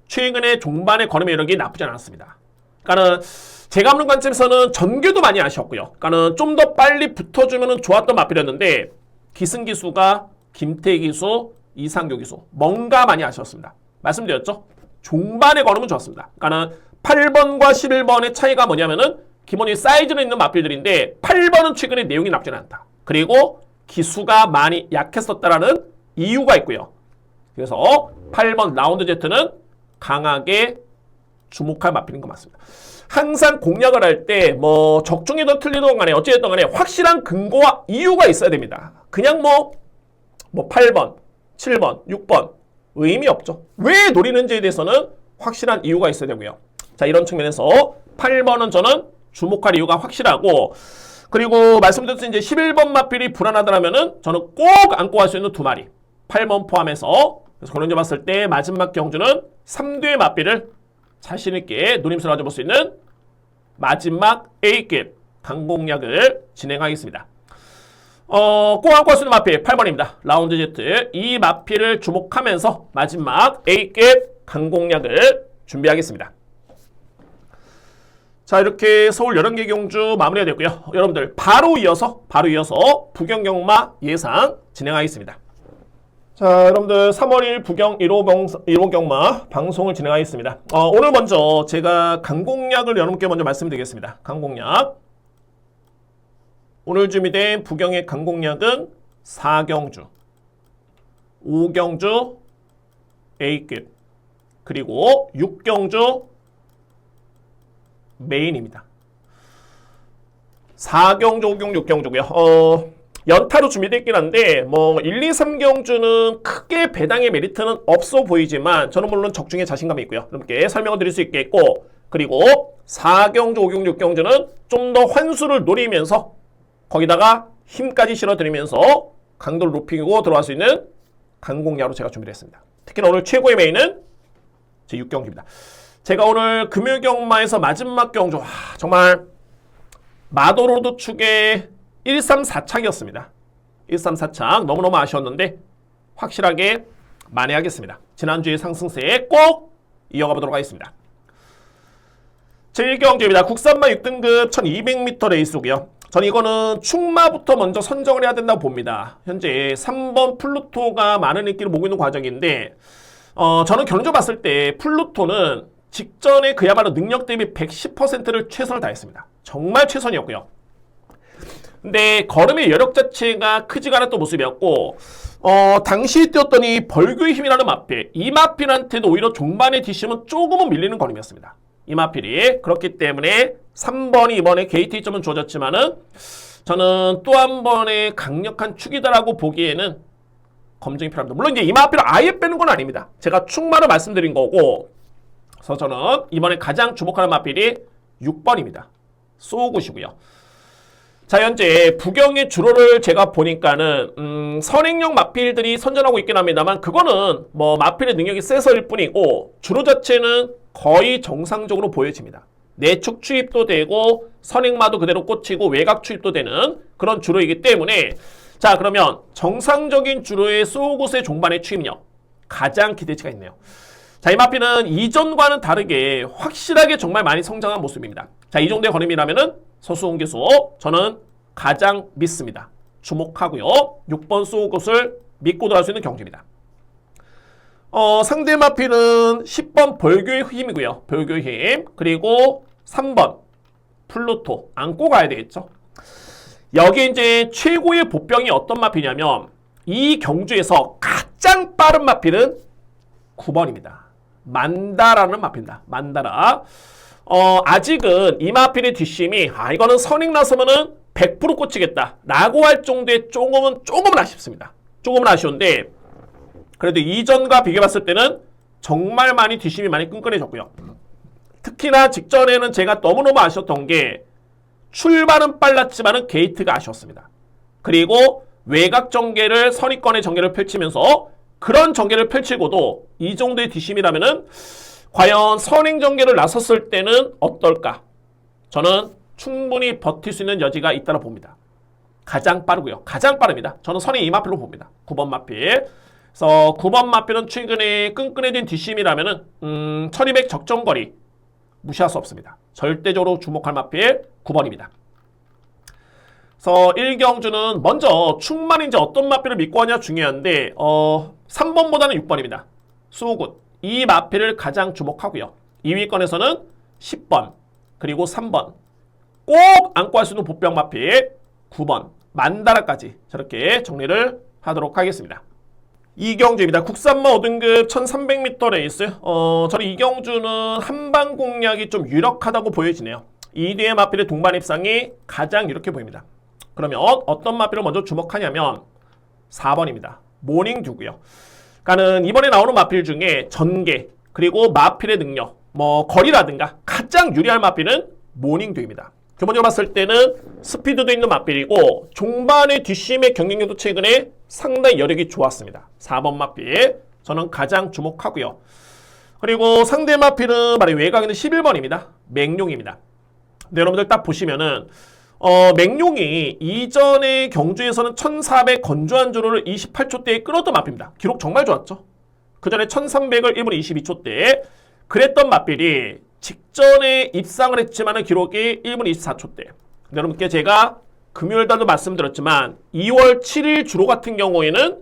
최근에 종반의 걸음의 여력이 나쁘지 않았습니다. 그러니까는 제가 보는 관점에서는 전개도 많이 아쉬웠고요. 그러니까는 좀 더 빨리 붙어주면 좋았던 마필이었는데 기승기수가 김태 기수, 이상교 기수 뭔가 많이 아쉬웠습니다. 말씀드렸죠? 종반의 걸음은 좋았습니다. 그러니까는 8번과 11번의 차이가 뭐냐면은 기본적인 사이즈는 있는 마필들인데 8번은 최근에 내용이 나쁘지는 않다. 그리고 기수가 많이 약했었다라는 이유가 있고요. 그래서 8번 라운드 Z는 강하게 주목할 마필인 것 맞습니다. 항상 공략을 할 때 적중이든 틀리든 간에 어찌됐든 간에 확실한 근거와 이유가 있어야 됩니다. 그냥 8번, 7번, 6번 의미 없죠. 왜 노리는지에 대해서는 확실한 이유가 있어야 되고요. 자, 이런 측면에서 8번은 저는 주목할 이유가 확실하고 그리고 말씀드렸듯이 이제 11번 마필이 불안하다면은 저는 꼭 안고 갈 수 있는 두 마리. 8번 포함해서. 그래서 그런 점 봤을 때 마지막 경주는 3두의 맞비를 자신있게 노림수로 가져볼 수 있는 마지막 A급 강공략을 진행하겠습니다. 꼭 안고 할 수 있는 마필 8번입니다. 라운드 Z. 이 마필을 주목하면서 마지막 A급 강공략을 준비하겠습니다. 자, 이렇게 서울 11개 경주 마무리가 됐고요. 여러분들 바로 이어서 부경경마 예상 진행하겠습니다. 자, 여러분들 3월 1일 부경 1호 경마 방송을 진행하겠습니다. 오늘 먼저 제가 강공략을 여러분께 먼저 말씀드리겠습니다. 강공략. 오늘 준비된 부경의 강공략은 4경주, 5경주 A급, 그리고 6경주 메인입니다. 4경주, 5경주, 6경주고요. 연타로 준비되어 있긴 한데 1, 2, 3경주는 크게 배당의 메리트는 없어 보이지만 저는 물론 적중에 자신감이 있고요. 여러분께 설명을 드릴 수 있겠고, 그리고 4경주, 5경주, 6경주는 좀 더 환수를 노리면서 거기다가 힘까지 실어드리면서 강도를 높이고 들어갈 수 있는 강공략으로 제가 준비를 했습니다. 특히나 오늘 최고의 메인은 제 6경주입니다. 제가 오늘 금요경마에서 마지막 경주 정말 마도로드 축의 134착이었습니다. 134착 너무너무 아쉬웠는데 확실하게 만회하겠습니다. 지난주의 상승세에 꼭 이어가보도록 하겠습니다. 제1경주입니다. 국산마 6등급 1200m 레이스고요. 저는 이거는 충마부터 먼저 선정을 해야 된다고 봅니다. 현재 3번 플루토가 많은 인기를 모으고 있는 과정인데 저는 결론적으로 봤을 때 플루토는 직전에 그야말로 능력 대비 110%를 최선을 다했습니다. 정말 최선이었고요. 근데 걸음의 여력 자체가 크지가 않았던 모습이었고 당시 뛰었던 이 벌교의 힘이라는 마필, 이 마필한테도 오히려 종반의 뒷심은 조금은 밀리는 걸음이었습니다. 이 마필이. 그렇기 때문에 3번이 이번에 게이트 2점은 주어졌지만은 저는 또 한 번의 강력한 축이다라고 보기에는 검증이 필요합니다. 물론 이제 이 마필을 아예 빼는 건 아닙니다. 제가 축마를 말씀드린 거고, 그래서 저는 이번에 가장 주목하는 마필이 6번입니다. 쏘굿이고요. 자, 현재 부경의 주로를 제가 보니까는 선행형 마필들이 선전하고 있긴 합니다만 그거는 마필의 능력이 세서일 뿐이고 주로 자체는 거의 정상적으로 보여집니다. 내축 추입도 되고 선행마도 그대로 꽂히고 외곽 추입도 되는 그런 주로이기 때문에, 자, 그러면 정상적인 주로의 쏘굿의 종반의 추입력 가장 기대치가 있네요. 자, 이 마필은 이전과는 다르게 확실하게 정말 많이 성장한 모습입니다. 자, 이 정도의 걸음이라면은 서수홍기수 저는 가장 믿습니다. 주목하고요. 6번 쏘굿을 믿고 들어갈 수 있는 경주입니다. 상대 마필은 10번 벌교의 힘이고요. 벌교의 힘. 그리고 3번 플루토 안고 가야 되겠죠. 여기 이제 최고의 보병이 어떤 마필이냐면 이 경주에서 가장 빠른 마필은 9번입니다. 만다라는 마필입니다. 만다라. 아직은 이 마필의 뒷심이 이거는 선행 나서면은 100% 꽂히겠다 라고 할 정도의 조금은 아쉽습니다. 조금은 아쉬운데 그래도 이전과 비교해봤을 때는 정말 많이 뒷심이 많이 끈끈해졌고요. 특히나 직전에는 제가 너무너무 아쉬웠던 게 출발은 빨랐지만은 게이트가 아쉬웠습니다. 그리고 외곽 전개를 선입권의 전개를 펼치면서 그런 전개를 펼치고도 이 정도의 뒷심이라면은 과연 선행 전개를 나섰을 때는 어떨까? 저는 충분히 버틸 수 있는 여지가 있다고 봅니다. 가장 빠르고요. 가장 빠릅니다. 저는 선행 이 마필로 봅니다. 9번 마필. 그래서 9번 마필은 최근에 끈끈해진 뒷심이라면은 1200 적정거리 무시할 수 없습니다. 절대적으로 주목할 마필 9번입니다. 그래서 1경주는 먼저 충만 이제 어떤 마필을 믿고 하냐 중요한데 3번보다는 6번입니다. 쏘굿. 이 마필을 가장 주목하고요. 2위권에서는 10번 그리고 3번 꼭 안고 할 수 있는 보병 마필 9번 만다라까지 저렇게 정리를 하도록 하겠습니다. 이경주입니다. 국산마 5등급 1300m 레이스. 저는 이경주는 한방 공략이 좀 유력하다고 보여지네요. 이 뒤에 마필의 동반 입상이 가장 이렇게 보입니다. 그러면 어떤 마필을 먼저 주목하냐면 4번입니다. 모닝듀고요. 그러니까는 이번에 나오는 마필 중에 전개 그리고 마필의 능력, 거리라든가 가장 유리할 마필은 모닝듀입니다. 기본적으로 봤을 때는 스피드도 있는 마필이고 종반의 뒷심의 경쟁력도 최근에 상당히 여력이 좋았습니다. 4번 마필 저는 가장 주목하고요. 그리고 상대 마필은 바로 외곽에 있는 11번입니다. 맹룡입니다. 근데 여러분들 딱 보시면은 맹룡이 이전의 경주에서는 1400 건조한 주로를 28초대에 끌었던 마필입니다. 기록 정말 좋았죠. 그 전에 1300을 1분 22초대에 그랬던 마필이 직전에 입상을 했지만은 기록이 1분 24초대. 여러분께 제가 금요일날도 말씀드렸지만 2월 7일 주로 같은 경우에는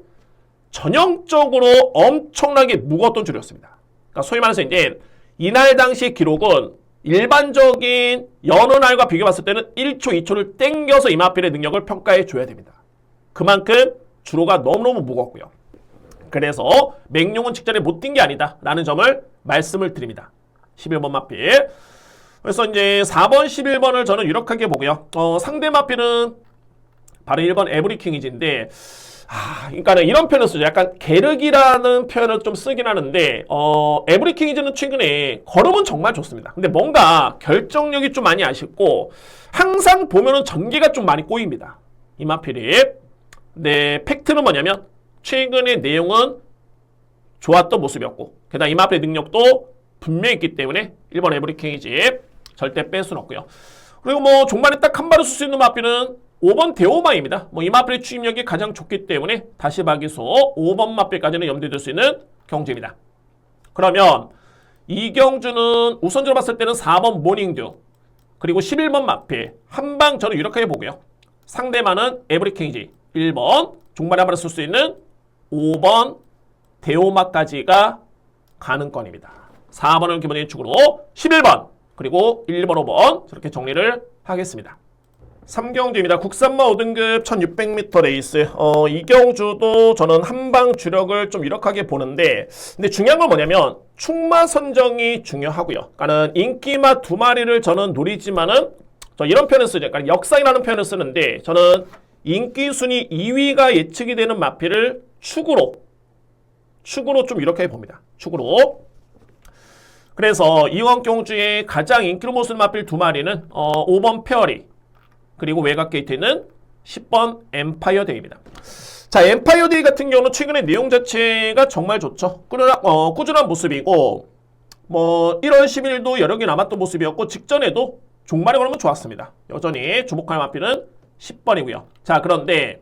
전형적으로 엄청나게 무거웠던 주로였습니다. 그러니까 소위 말해서 이제 이날 당시 기록은 일반적인 여느 날과 비교해봤을 때는 1초, 2초를 땡겨서 이 마필의 능력을 평가해 줘야 됩니다. 그만큼 주로가 너무너무 무겁고요. 그래서 맹룡은 직전에 못 뛴 게 아니다 라는 점을 말씀을 드립니다. 11번 마필. 그래서 이제 4번, 11번을 저는 유력하게 보고요. 상대 마필은 바로 1번 에브리킹이지인데 그러니까 이런 표현을 쓰죠. 약간 게르기라는 표현을 좀 쓰긴 하는데 에브리킹이즈는 최근에 걸음은 정말 좋습니다. 근데 뭔가 결정력이 좀 많이 아쉽고 항상 보면은 전개가 좀 많이 꼬입니다. 이 마필이. 네, 팩트는 뭐냐면 최근의 내용은 좋았던 모습이었고 게다가 이 마필의 능력도 분명히 있기 때문에 1번 에브리킹이즈 절대 뺄 수는 없고요. 그리고 뭐 종말에 딱 한 발을 쓸 수 있는 마필은 5번 대오마입니다. 이 마필의 추임력이 가장 좋기 때문에 다시 박이소 5번 마필까지는 염두에 둘 수 있는 경주입니다. 그러면 이경주는 우선적으로 봤을 때는 4번 모닝듀 그리고 11번 마필 한방 저는 유력하게 보고요. 상대만은 에브리킹이지 1번 종말에 한 발을 쓸 수 있는 5번 대오마까지가 가능권입니다. 4번은 기본적인 축으로 11번 그리고 1번, 5번 저렇게 정리를 하겠습니다. 3경주입니다. 국산마 5등급 1600m 레이스. 이경주도 저는 한방 주력을 좀 유력하게 보는데 근데 중요한 건 뭐냐면 축마 선정이 중요하고요. 그러니까는 인기마 두 마리를 저는 노리지만은 저 이런 표현을 쓰죠. 그러니까 역상이라는 표현을 쓰는데 저는 인기 순위 2위가 예측이 되는 마필을 축으로 좀 유력하게 봅니다. 축으로. 그래서 이번 경주의 가장 인기로 모습 마필 두 마리는 5번 페어리 그리고 외곽 게이트는 10번 엠파이어 데이입니다. 자, 엠파이어 데이 같은 경우는 최근에 내용 자체가 정말 좋죠. 꾸준한 모습이고 뭐 1월 10일도 여력이 남았던 모습이었고 직전에도 종말에 걸으면 좋았습니다. 여전히 주목할 마필은 10번이고요. 자, 그런데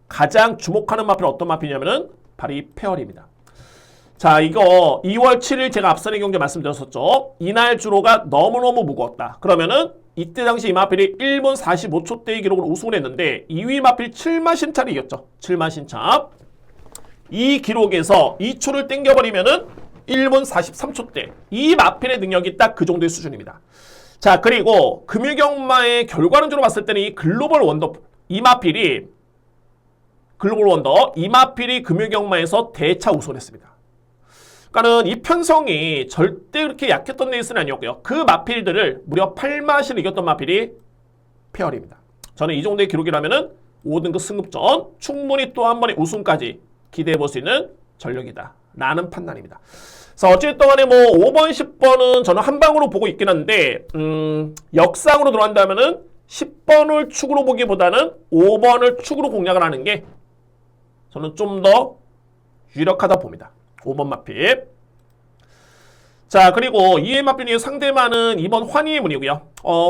가장 주목하는 마필은 어떤 마필이냐면은 바로 이 페어리입니다. 자, 이거 2월 7일 제가 앞선의 경기에 말씀드렸었죠. 이날 주로가 너무너무 무거웠다. 그러면은 이때 당시 이 마필이 1분 45초대의 기록으로 우승을 했는데 2위 마필 7마 신차를 이겼죠. 7마 신차. 이 기록에서 2초를 땡겨버리면은 1분 43초대. 이 마필의 능력이 딱 그 정도의 수준입니다. 자, 그리고 금유경마의 결과론적으로 봤을 때는 이 글로벌 원더 이 마필이 금유경마에서 대차 우승을 했습니다. 그러니까는 이 편성이 절대 그렇게 약했던 레이스는 아니었고요. 그 마필들을 무려 8마시를 이겼던 마필이 페어리입니다. 저는 이 정도의 기록이라면은 5등급 승급전 충분히 또 한 번의 우승까지 기대해 볼 수 있는 전력이다 라는 판단입니다. 그래서 어쨌든 간에 뭐 5번, 10번은 저는 한 방으로 보고 있긴 한데 역상으로 들어간다면은 10번을 축으로 보기보다는 5번을 축으로 공략을 하는 게 저는 좀 더 유력하다 봅니다. 5번 마필. 자, 그리고 이의 마필의 상대마는 2번 환희의 문이고요.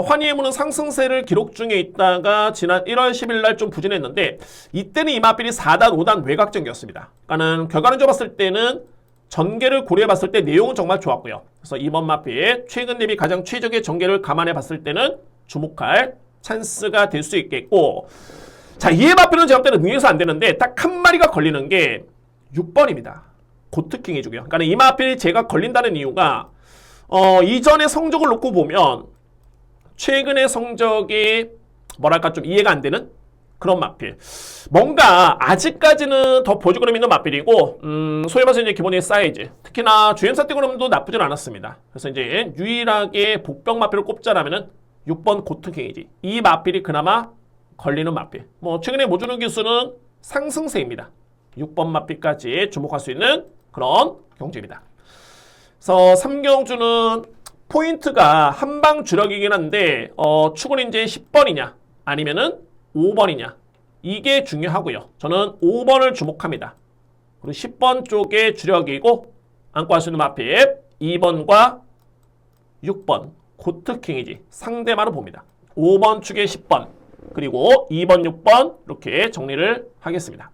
환희의 문은 상승세를 기록 중에 있다가 지난 1월 10일 날 좀 부진했는데 이때는 이 마필이 4단, 5단 외곽전기였습니다. 그러니까는 결과론적으로 봤을 때는 전개를 고려해 봤을 때 내용은 정말 좋았고요. 그래서 2번 마필 최근 대비 가장 최적의 전개를 감안해 봤을 때는 주목할 찬스가 될 수 있겠고 자, 이의 마필은 제가 볼 때는 능력에서 안 되는데 딱 한 마리가 걸리는 게 6번입니다. 고트킹이 주고요. 그러니까 이 마필이 제가 걸린다는 이유가 이전의 성적을 놓고 보면 최근의 성적이 뭐랄까 좀 이해가 안 되는 그런 마필. 뭔가 아직까지는 더 보조그램 있는 마필이고 소위 말해서 이제 기본의 사이즈. 특히나 주행사 때그램도 나쁘진 않았습니다. 그래서 이제 유일하게 복병 마필을 꼽자라면은 6번 고트킹이지. 이 마필이 그나마 걸리는 마필. 뭐 최근에 모주는 기수는 상승세입니다. 6번 마필까지 주목할 수 있는 그런 경주입니다. 그래서 3경주는 포인트가 한방 주력이긴 한데 축은 이제 10번이냐 아니면은 5번이냐 이게 중요하고요. 저는 5번을 주목합니다. 그리고 10번 쪽에 주력이고 안고 할 수 있는 마필 2번과 6번 고트킹이지 상대마로 봅니다. 5번 축에 10번 그리고 2번, 6번 이렇게 정리를 하겠습니다.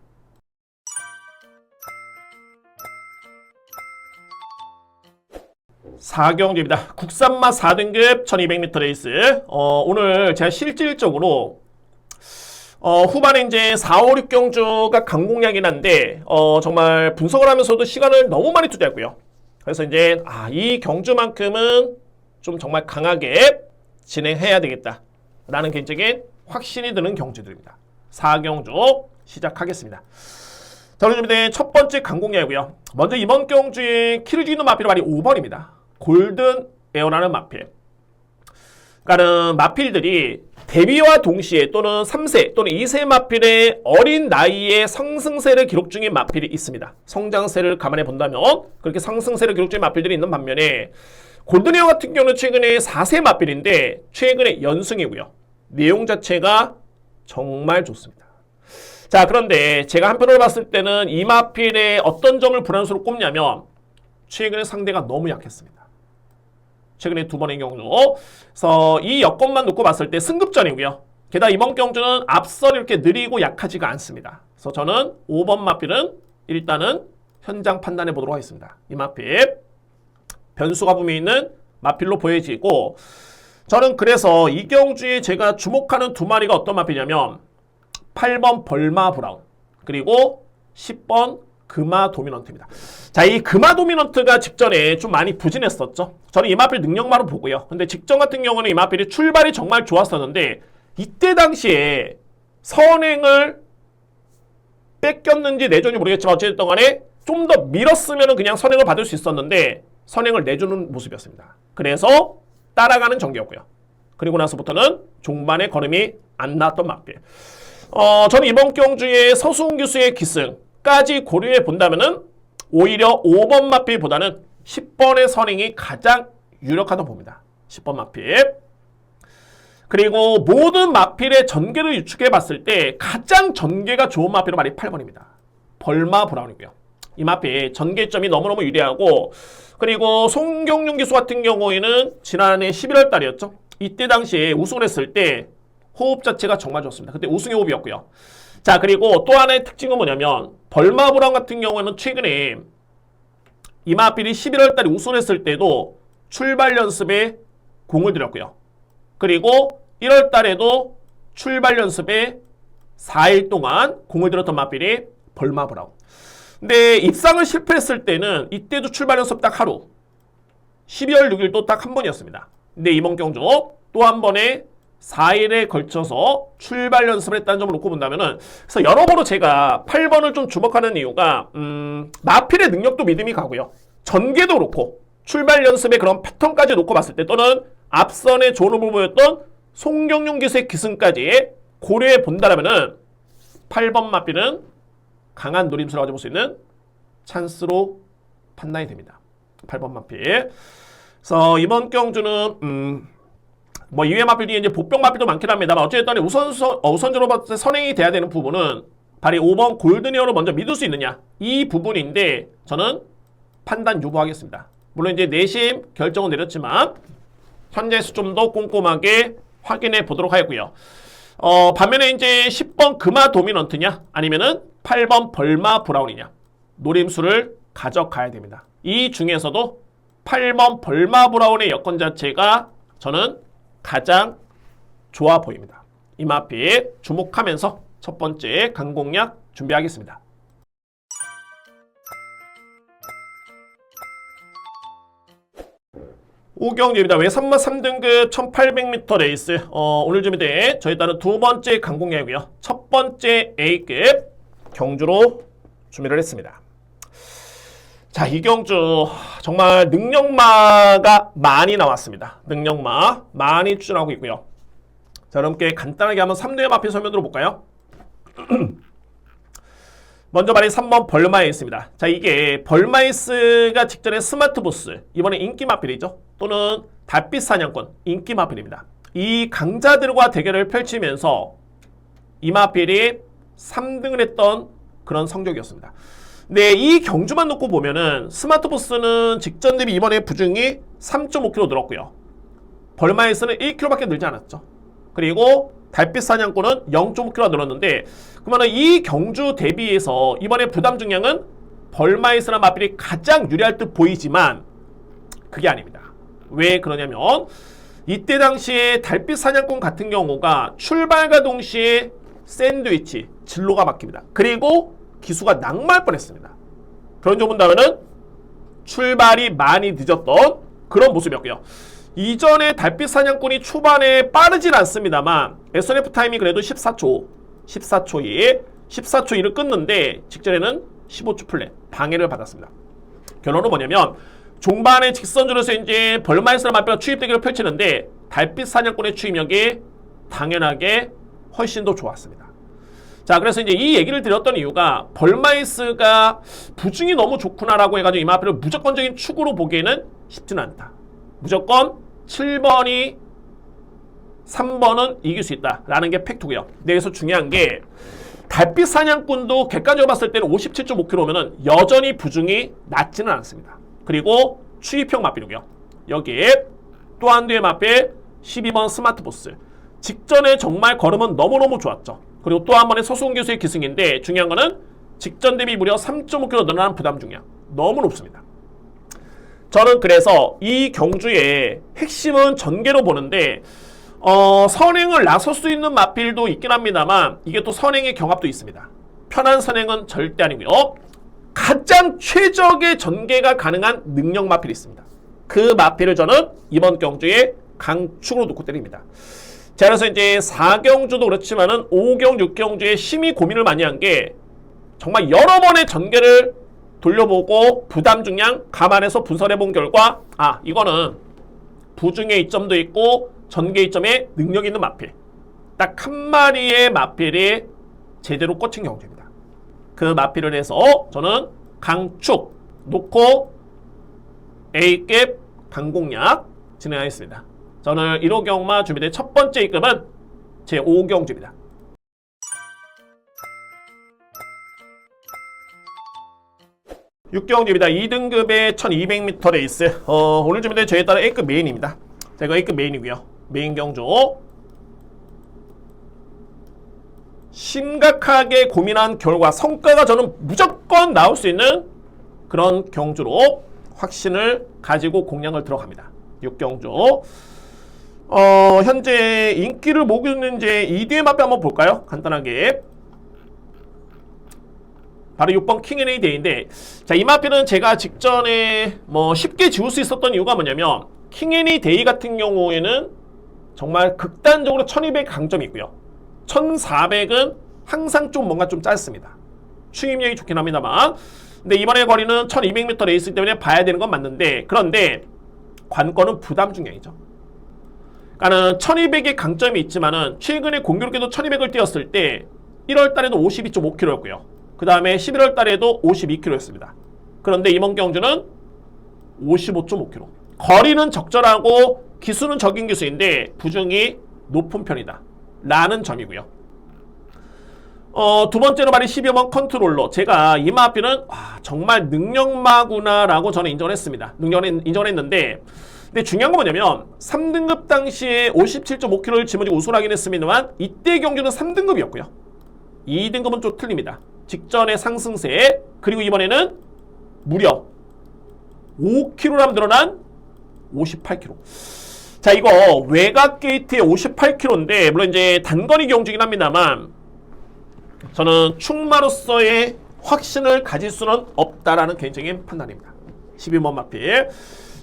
사경주입니다. 국산마 4등급 1200m 레이스. 오늘 제가 실질적으로 후반에 이제 4, 5, 6경주가 강공략이긴 한데 정말 분석을 하면서도 시간을 너무 많이 투자했고요. 그래서 이제 이 경주만큼은 좀 정말 강하게 진행해야 되겠다 라는 개인적인 확신이 드는 경주들입니다. 4경주 시작하겠습니다. 자, 오늘 준비된 첫 번째 강공략이고요. 먼저 이번 경주에 키르지노 마필 발이 5번입니다. 골든 에어라는 마필. 그러니까는 마필들이 데뷔와 동시에 또는 3세 또는 2세 마필의 어린 나이에 상승세를 기록 중인 마필이 있습니다. 성장세를 감안해 본다면 그렇게 상승세를 기록 중인 마필들이 있는 반면에 골든에어 같은 경우는 최근에 4세 마필인데 최근에 연승이고요. 내용 자체가 정말 좋습니다. 자, 그런데 제가 한편으로 봤을 때는 이 마필의 어떤 점을 불안수로 꼽냐면 최근에 상대가 너무 약했습니다. 최근에 두 번의 경주. 그래서 이 여건만 놓고 봤을 때 승급전이고요. 게다가 이번 경주는 앞선 이렇게 느리고 약하지가 않습니다. 그래서 저는 5번 마필은 일단은 현장 판단해 보도록 하겠습니다. 이 마필 변수가 분명히 있는 마필로 보여지고 저는 그래서 이 경주에 제가 주목하는 두 마리가 어떤 마필이냐면 8번 벌마 브라운 그리고 10번 금화 도미넌트입니다. 자, 이 금화 도미넌트가 직전에 좀 많이 부진했었죠. 저는 이 마필 능력만으로 보고요. 근데 직전 같은 경우는 이 마필이 출발이 정말 좋았었는데 이때 당시에 선행을 뺏겼는지 내줬는지 모르겠지만 어쨌든 간에 좀 더 밀었으면 그냥 선행을 받을 수 있었는데 선행을 내주는 모습이었습니다. 그래서 따라가는 전개였고요. 그리고 나서부터는 종반의 걸음이 안 나왔던 마필. 저는 이번 경주에 서수훈 교수의 기승까지 고려해 본다면은 오히려 5번 마필보다는 10번의 선행이 가장 유력하다고 봅니다. 10번 마필. 그리고 모든 마필의 전개를 유축해 봤을 때 가장 전개가 좋은 마필은 말이 8번입니다. 벌마 브라운이고요. 이 마필 전개점이 너무너무 유리하고 그리고 송경용 기수 같은 경우에는 지난해 11월 달이었죠. 이때 당시에 우승을 했을 때 호흡 자체가 정말 좋습니다. 그때 우승의 호흡이었고요. 자, 그리고 또 하나의 특징은 뭐냐면 벌마 브라운 같은 경우에는 최근에 이 마필이 11월 달에 우승을 했을 때도 출발 연습에 공을 들였고요. 그리고 1월 달에도 출발 연습에 4일 동안 공을 들였던 마필이 벌마 브라운. 근데 입상을 실패했을 때는 이때도 출발 연습 딱 하루 12월 6일도 딱 한 번이었습니다. 근데 이번 경주 또 한 번에 4일에 걸쳐서 출발 연습을 했다는 점을 놓고 본다면은 그래서 여러모로 제가 8번을 좀 주목하는 이유가 마필의 능력도 믿음이 가고요. 전개도 그렇고 출발 연습의 그런 패턴까지 놓고 봤을 때 또는 앞선에 좋은 호흡을 보였던 송경용 기수의 기승까지 고려해 본다면은 8번 마필은 강한 노림수를 가져볼 수 있는 찬스로 판단이 됩니다. 8번 마필. 그래서 이번 경주는 뭐 이외 마필 뒤에 이제 복병 마필도 많긴 합니다만 어쨌든 우선적으로 봤을 때 선행이 돼야 되는 부분은 발이 5번 골든이어로 먼저 믿을 수 있느냐 이 부분인데 저는 판단 유보하겠습니다. 물론 이제 내심 결정은 내렸지만 현재에서 좀 더 꼼꼼하게 확인해 보도록 하겠고요. 반면에 이제 10번 금화 도미넌트냐 아니면은 8번 벌마 브라운이냐 노림수를 가져가야 됩니다. 이 중에서도 8번 벌마 브라운의 여건 자체가 저는 가장 좋아 보입니다. 이 마필 주목하면서 첫 번째 강공략 준비하겠습니다. 오경주입니다. 외산마 3등급 1800m 레이스. 오늘 준비된 저희 따른 두 번째 강공략이고요. 첫 번째 A급 경주로 준비를 했습니다. 자, 이 경주 정말 능력마가 많이 나왔습니다. 능력마 많이 추천하고 있고요. 자, 여러분께 간단하게 한번 3대 마필 설명 들어볼까요? 먼저 말이 3번 벌마이스입니다. 자, 이게 벌마이스가 직전에 스마트 보스, 이번에 인기 마필이죠. 또는 달빛 사냥꾼, 인기 마필입니다. 이 강자들과 대결을 펼치면서 이 마필이 3등을 했던 그런 성적이었습니다. 네, 이 경주만 놓고 보면은 스마트보스는 직전 대비 이번에 부중이 3.5kg 늘었고요. 벌마이스는 1kg밖에 늘지 않았죠. 그리고 달빛 사냥꾼은 0.5kg 늘었는데, 그러면 이 경주 대비해서 이번에 부담 중량은 벌마이스나 마필이 가장 유리할 듯 보이지만 그게 아닙니다. 왜 그러냐면 이때 당시에 달빛 사냥꾼 같은 경우가 출발과 동시에 샌드위치, 진로가 막힙니다. 그리고 기수가 낙마할 뻔했습니다. 그런 점 본다면은 출발이 많이 늦었던 그런 모습이었고요. 이전에 달빛 사냥꾼이 초반에 빠르진 않습니다만 SNF 타임이 그래도 14초 2를 끊는데 직전에는 15초 플랫 방해를 받았습니다. 결론은 뭐냐면 종반에 직선줄에서 이제 벌마이스나 마필가 추입대기를 펼치는데 달빛 사냥꾼의 추입력이 당연하게 훨씬 더 좋았습니다. 자, 그래서 이제 이 얘기를 드렸던 이유가 벌마이스가 부중이 너무 좋구나라고 해가지고 이 마필을 무조건적인 축으로 보기에는 쉽지는 않다. 무조건 7번이 3번은 이길 수 있다라는 게 팩트고요. 여기서 중요한 게 달빛 사냥꾼도 객관적으로 봤을 때는 57.5kg면은 여전히 부중이 낮지는 않습니다. 그리고 추입형 마필이고요. 여기에 또 한 대의 마필 12번 스마트보스. 직전에 정말 걸음은 너무너무 좋았죠. 그리고 또 한 번의 서수훈 교수의 기승인데 중요한 거는 직전 대비 무려 3.5kg 늘어난 부담 중량. 너무 높습니다. 저는 그래서 이 경주의 핵심은 전개로 보는데 선행을 나설 수 있는 마필도 있긴 합니다만 이게 또 선행의 경합도 있습니다. 편한 선행은 절대 아니고요. 가장 최적의 전개가 가능한 능력 마필이 있습니다. 그 마필을 저는 이번 경주에 강축으로 놓고 때립니다. 자, 그래서 이제 4경주도 그렇지만은 5경, 6경주에 심히 고민을 많이 한 게 정말 여러 번의 전개를 돌려보고 부담 중량 감안해서 분석해 본 결과 이거는 부중의 이점도 있고 전개 이점에 능력 있는 마필 딱 한 마리의 마필이 제대로 꽂힌 경주입니다. 그 마필을 해서 저는 강축 놓고 A급 강공략 진행하겠습니다. 저는 1호 경마 준비된 첫 번째 A급은 제 5경주입니다. (6경주입니다) 2등급의 1200m 레이스. 오늘 준비된 저에 따라 A급 메인입니다. 자, 이거 A급 메인이고요. 메인 경주. 심각하게 고민한 결과 성과가 저는 무조건 나올 수 있는 그런 경주로 확신을 가지고 공략을 들어갑니다. 6경주. 현재 인기를 모으고 있는 이제 2뒤의 마필 한번 볼까요? 간단하게. 바로 6번 킹앤에이 데이인데, 자, 이 마필은 제가 직전에 쉽게 지울 수 있었던 이유가 뭐냐면 킹앤에이 데이 같은 경우에는 정말 극단적으로 1200 강점이 있고요. 1400은 항상 좀 뭔가 좀 짧습니다. 추임력이 좋긴 합니다만. 근데 이번에 거리는 1200m 레이스 때문에 봐야 되는 건 맞는데, 그런데 관건은 부담 중량이죠. 그러니까는 1200의 강점이 있지만은 최근에 공교롭게도 1200을 뛰었을 때 1월 달에도 52.5kg였고요. 그 다음에 11월 달에도 52kg였습니다. 그런데 이번 경주는 55.5kg. 거리는 적절하고 기수는 적인 기수인데 부중이 높은 편이다 라는 점이고요. 두 번째로 말이 12번 컨트롤러. 제가 이 마필은 정말 능력마구나 라고 저는 인정을 했습니다. 인정을 했는데, 근데 중요한 건 뭐냐면 3등급 당시에 57.5kg를 짊어지고 우승을 하긴 했습니다만 이때 경주는 3등급이었고요. 2등급은 좀 틀립니다. 직전의 상승세, 그리고 이번에는 무려 5kg 늘어난 58kg. 자, 이거 외곽 게이트의 58kg인데 물론 이제 단거리 경주긴 합니다만 저는 충마로서의 확신을 가질 수는 없다라는 개인적인 판단입니다. 12번 마필.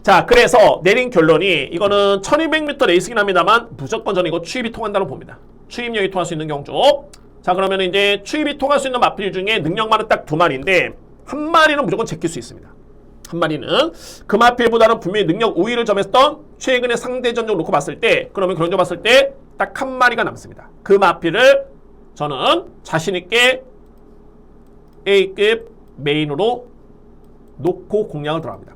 자, 그래서 내린 결론이 이거는 1200m 레이스긴 합니다만 무조건 저는 이거 추입이 통한다고 봅니다. 추입력이 통할 수 있는 경주. 자, 그러면 이제 추입이 통할 수 있는 마필 중에 능력만은 딱 2마리인데 한 마리는 무조건 제낄 수 있습니다. 한 마리는 그 마필보다는 분명히 능력 우위를 점했던 최근의 상대 전적을 놓고 봤을 때, 그러면 그런 점 봤을 때 딱 한 마리가 남습니다. 그 마필을 저는 자신있게 A급 메인으로 놓고 공략을 들어갑니다.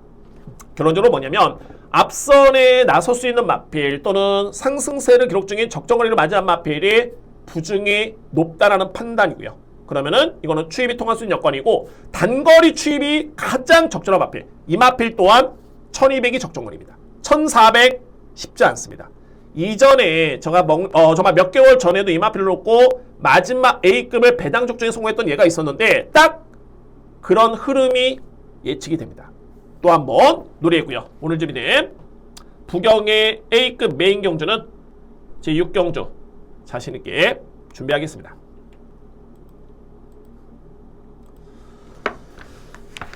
결론적으로 뭐냐면 앞선에 나설 수 있는 마필 또는 상승세를 기록 중인 적정 거리를 맞이한 마필이 부중이 높다라는 판단이고요. 그러면은 이거는 추입이 통할 수 있는 여건이고 단거리 추입이 가장 적절한 마필. 이 마필 또한 1200이 적정거리입니다. 1400 쉽지 않습니다. 이전에 제가 정말 몇 개월 전에도 이 마필을 놓고 마지막 A급을 배당 적중에 성공했던 예가 있었는데 딱 그런 흐름이 예측이 됩니다. 또 한번 노리고요. 오늘 준비된 부경의 A급 메인 경주는 제6경주 자신있게 준비하겠습니다.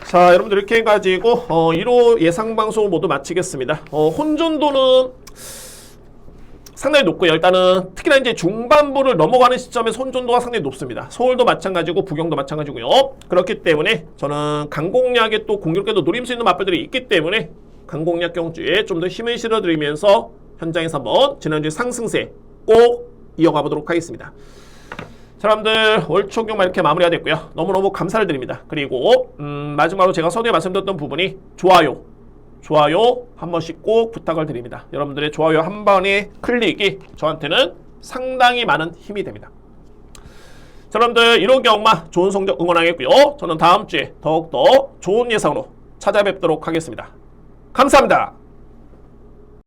자, 여러분들 이렇게 해가지고 1호 예상방송을 모두 마치겠습니다. 혼전도는 상당히 높고요. 일단은 특히나 이제 중반부를 넘어가는 시점에서 혼전도가 상당히 높습니다. 서울도 마찬가지고 부경도 마찬가지고요. 그렇기 때문에 저는 강공략에 또 공교롭게도 노릴 수 있는 마필들이 있기 때문에 강공략 경주에 좀 더 힘을 실어드리면서 현장에서 한번 지난주 상승세 꼭 이어가 보도록 하겠습니다. 자, 여러분들 올 초경만 이렇게 마무리가 됐고요. 너무너무 감사를 드립니다. 그리고 마지막으로 제가 서두에 말씀드렸던 부분이 좋아요 한 번씩 꼭 부탁을 드립니다. 여러분들의 좋아요 한 번의 클릭이 저한테는 상당히 많은 힘이 됩니다. 자, 여러분들 1호 경마 좋은 성적 응원하겠고요. 저는 다음 주에 더욱더 좋은 예상으로 찾아뵙도록 하겠습니다. 감사합니다.